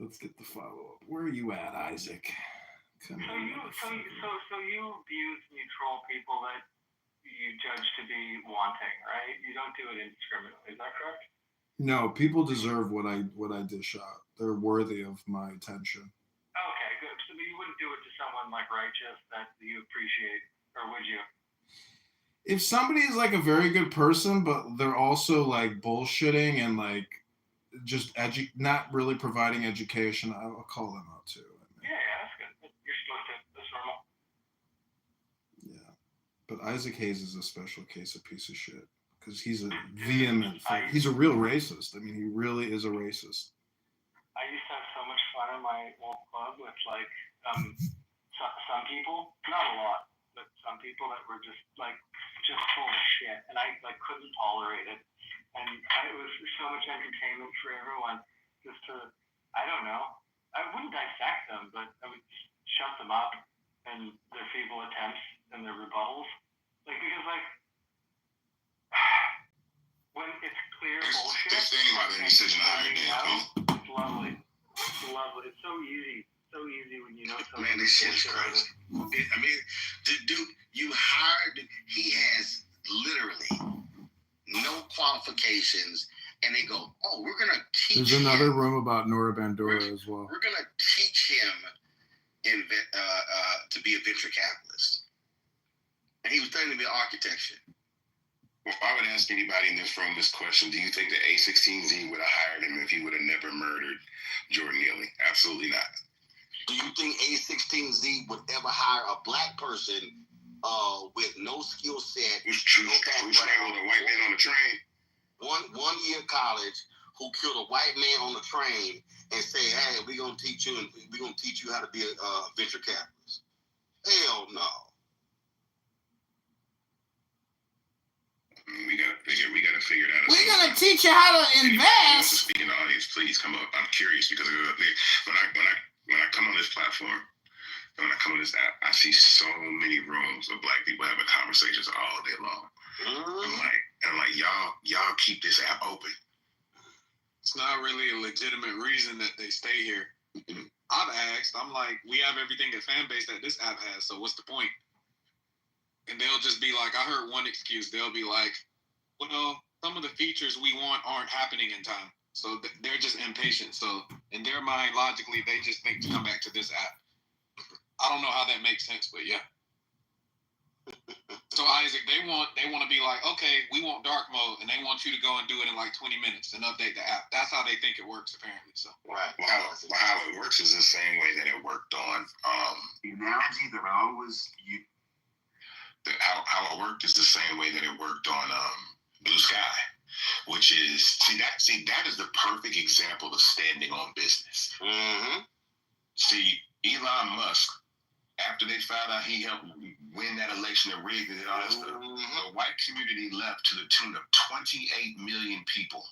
Let's get the follow up. Where are you at, Isaac? Come So on, you abuse and you troll people that you judge to be wanting, right? You don't do it indiscriminately. Is that correct? No, people deserve what I dish out. They're worthy of my attention. Okay, good. So you wouldn't do it to someone like righteous that you appreciate, or would you? If somebody is like a very good person, but they're also like bullshitting and like just not really providing education, I'll call them out too. Yeah, that's good. You're supposed to. That's normal. Yeah, but Isaac Hayes is a special case of piece of shit because he's a vehement. He's a real racist. I mean, he really is a racist. I used to have so much fun in my old club with like some people, not a lot, but some people that were just full of shit, and I like couldn't tolerate it. And it was so much entertainment for everyone. Just to, I don't know, I wouldn't dissect them, but I would shut them up and their feeble attempts and their rebuttals. Like because when it's clear bullshit. They're standing by their decision to hire Dan. It's lovely. It's lovely. It's so easy. So easy when you know something. Man, this shit is crazy. I mean, dude, you hired. He has literally no qualifications, and they go, "Oh, we're gonna teach." There's another room about Nora Bandura as well. We're gonna teach him to be a venture capitalist, and he was studying to be an architect. Well, if I would ask anybody in this room this question, do you think that A16Z would have hired him if he would have never murdered Jordan Neely? Absolutely not. Do you think A16Z would ever hire a black person with no skill set? Who strangled a white man on the train? One year college, who killed a white man on the train and say, "Hey, we're gonna teach you how to be a venture capitalist." Hell no. We gotta figure that out. We're gonna teach you how to invest. Speak in the audience, please come up. I'm curious because when I come on this platform, and when I come on this app, I see so many rooms of black people having conversations all day long. I'm like, y'all keep this app open. It's not really a legitimate reason that they stay here. I've asked. I'm like, we have everything at Fanbase that this app has, so what's the point? And they'll just be like, I heard one excuse. They'll be like, well, some of the features we want aren't happening in time. So they're just impatient. So in their mind, logically, they just think to come back to this app. I don't know how that makes sense, but yeah. So Isaac, they want to be like, okay, we want dark mode, and they want you to go and do it in like 20 minutes and update the app. That's how they think it works, apparently. So right. Well, how it works is the same way that it worked on the analogy that I always use. How it worked is the same way that it worked on Blue Sky, which is that is the perfect example of standing on business. Mm-hmm. See, Elon Musk, after they found out he helped win that election and rigged it and all that stuff, the white community left to the tune of 28 million people.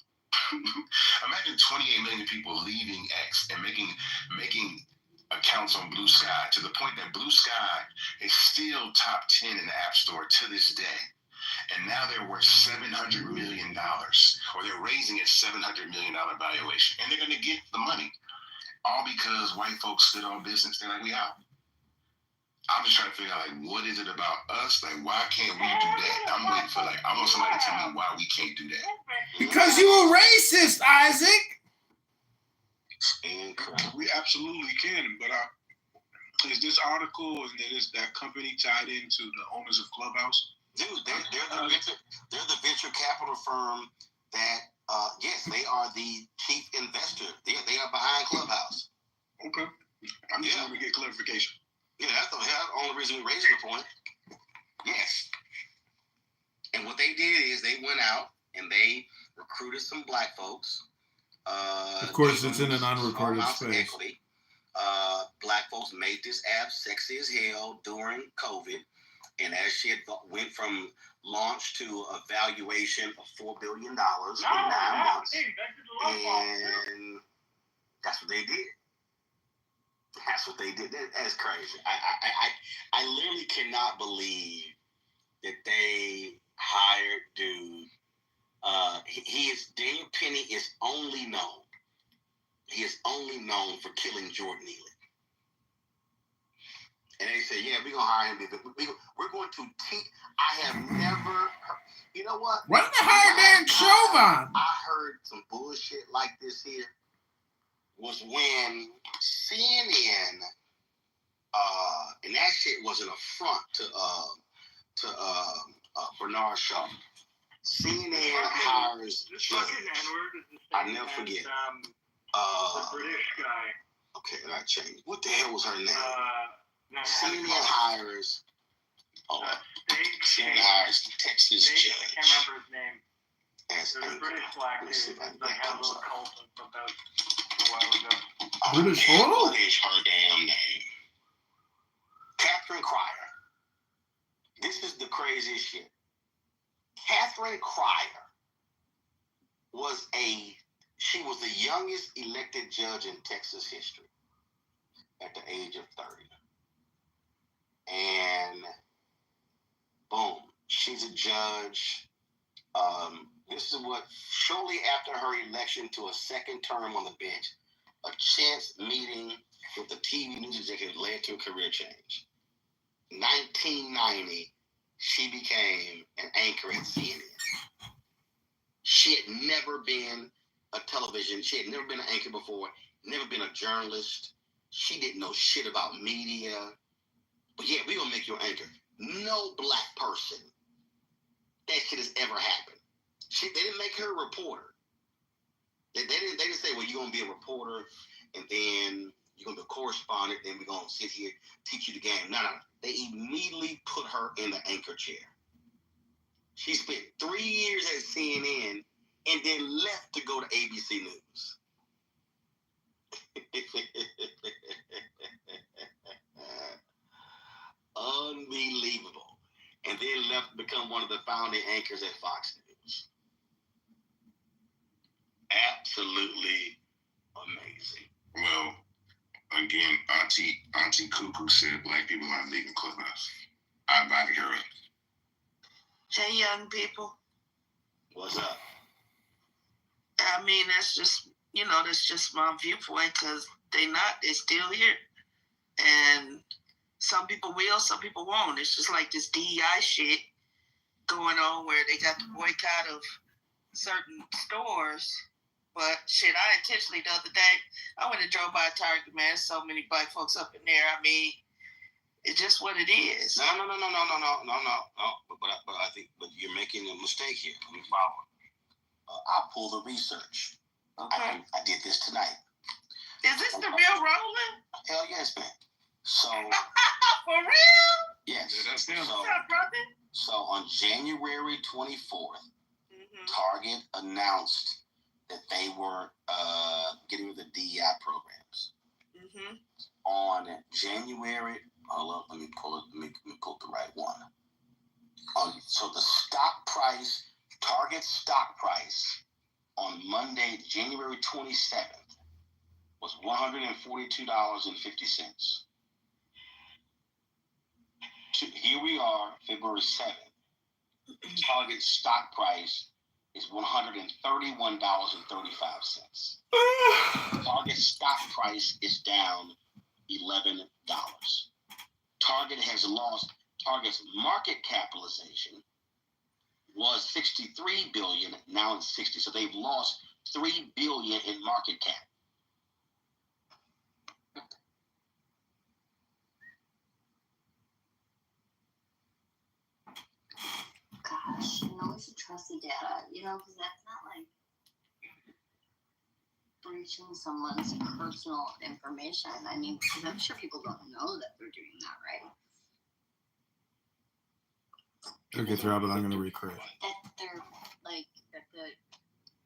Imagine 28 million people leaving X and making accounts on Blue Sky, to the point that Blue Sky is still top 10 in the App Store to this day. And now they're worth $700 million, or they're raising a $700 million valuation. And they're going to get the money, all because white folks stood on business. They're like, we out. I'm just trying to figure out, like, what is it about us? Like, why can't we do that? I'm waiting for, like, I want somebody to tell me why we can't do that. Because you a racist, Isaac. We absolutely can, but is this article and is that company tied into the owners of Clubhouse? Dude, they're the venture capital firm that, yes, they are the chief investor. They are behind Clubhouse. Okay. I'm just trying to get clarification. Yeah, that's the only reason we raised the point. Yes. And what they did is they went out and they recruited some black folks. Of course, it's in an unrecorded space. Black folks made this app sexy as hell during COVID. And that shit went from launch to a valuation of $4 billion in 9 months. And that's what they did. That's what they did. That's crazy. I literally cannot believe that they hired dude. Daniel Penny is only known. He is only known for killing Jordan Neely. And they said, yeah, we're going to hire him. We're going to teach. I have never heard, you know what? Why did they hire Dan Chauvin? I heard some bullshit like this here was when CNN, and that shit was an affront to Bernard Shaw. CNN hires I never forget. The British guy. Okay, I changed. What the hell was her name? CNN hires. CNN hires the Texas judge. I can't remember his name. There's a British black dude that had a little cult about a while ago. British photo? What is her damn name? Catherine Cryer. This is the craziest shit. Catherine Cryer was the youngest elected judge in Texas history at the age of 30. And boom, she's a judge. This is what, shortly after her election to a second term on the bench, a chance meeting with the TV news executive led to a career change. 1990, she became an anchor at CNN. She had never been she had never been an anchor before, never been a journalist. She didn't know shit about media. But yeah, we're going to make you an anchor. No black person that shit has ever happened. They didn't make her a reporter. They didn't say, well, you're going to be a reporter and then you're going to be a correspondent, then we're going to sit here, teach you the game. No. They immediately put her in the anchor chair. She spent 3 years at CNN and then left to go to ABC News. Unbelievable. And then left to become one of the founding anchors at Fox News. Absolutely amazing. Well, again, Auntie Cuckoo said black people aren't leaving Clubhouse. I'm about to hear it. Hey, young people. What's up? I mean, that's just my viewpoint, because they're still here. And some people will, some people won't. It's just like this DEI shit going on where they got the boycott of certain stores But shit, I intentionally the other day, I went and drove by Target, man. There's so many black folks up in there. I mean, it's just what it is. No. But I think you're making a mistake here. Let me follow. I'll pull the research. Okay. I did this tonight. Is this the real Roland? Hell yes, man. So. For real? Yes. Yeah, that's him. So, what's up, brother? So on January 24th, Target announced that they were getting rid of the DEI programs. On January, let me pull the right one. So the stock price, Target stock price on Monday, January 27th, was $142.50. Here we are, February 7th. Target stock price is $131.35. Target stock price is down $11. Target's market capitalization was $63 billion, now it's $60. So they've lost $3 billion in market cap. Gosh, we should trust the data, because that's not like breaching someone's personal information. I mean, because I'm sure people don't know that they're doing that, right? Okay, throw it, but I'm going to recreate. That they're that the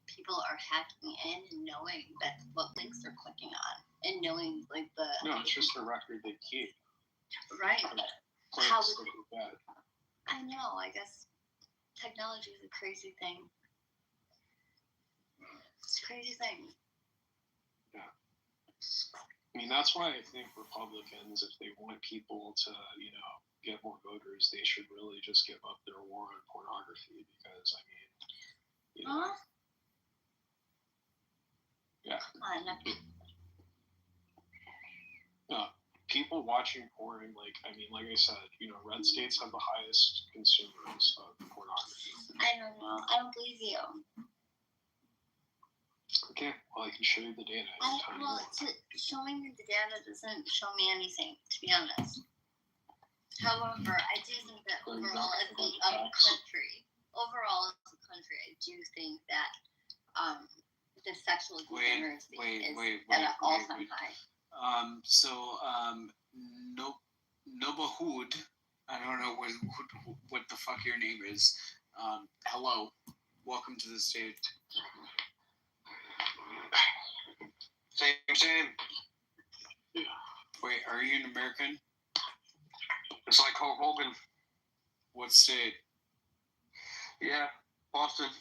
people are hacking in and knowing what links they're clicking on, and knowing No, it's just the record they keep. Right. How I know. I guess technology is a crazy thing. It's a crazy thing. Yeah. I mean, that's why I think Republicans, if they want people to, get more voters, they should really just give up their war on pornography because, yeah. No, people watching porn, like I said, red states have the highest consumers of pornography. I don't know. I don't believe you. Okay, well, I can show you the data. Showing me the data doesn't show me anything, to be honest. However, I do think that overall as a country, I do think that the sexual degeneracy is at an all-time high. Nobahood, I don't know what the fuck your name is. Hello, welcome to the stage. Same. Wait, are you an American? It's like Hulk Hogan. What state? Yeah, Boston.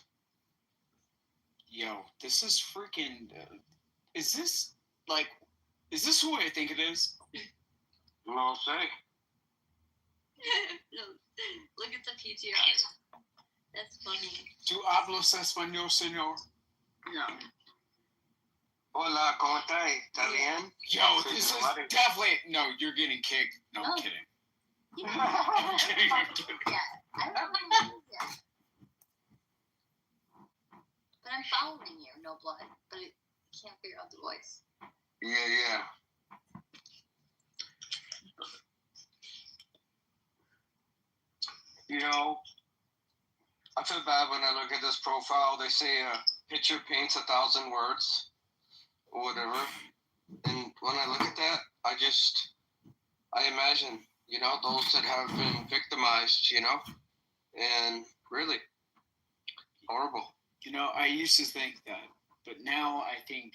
Yo, this is freaking. Is this who I think it is? Well, say. No, look at the PTR. That's funny. ¿Tú hablas español, señor? No. Hola, ¿cómo estás? ¿Estás bien? Yo, this is definitely. No, you're getting kicked. No, I'm kidding. I'm kidding. Yeah, I don't know who it is yet. But I'm following you, no blood. But I can't figure out the voice. Yeah. I feel bad when I look at this profile. They say a picture paints 1,000 words or whatever. And when I look at that, I imagine, those that have been victimized, and really horrible. I used to think that, but now I think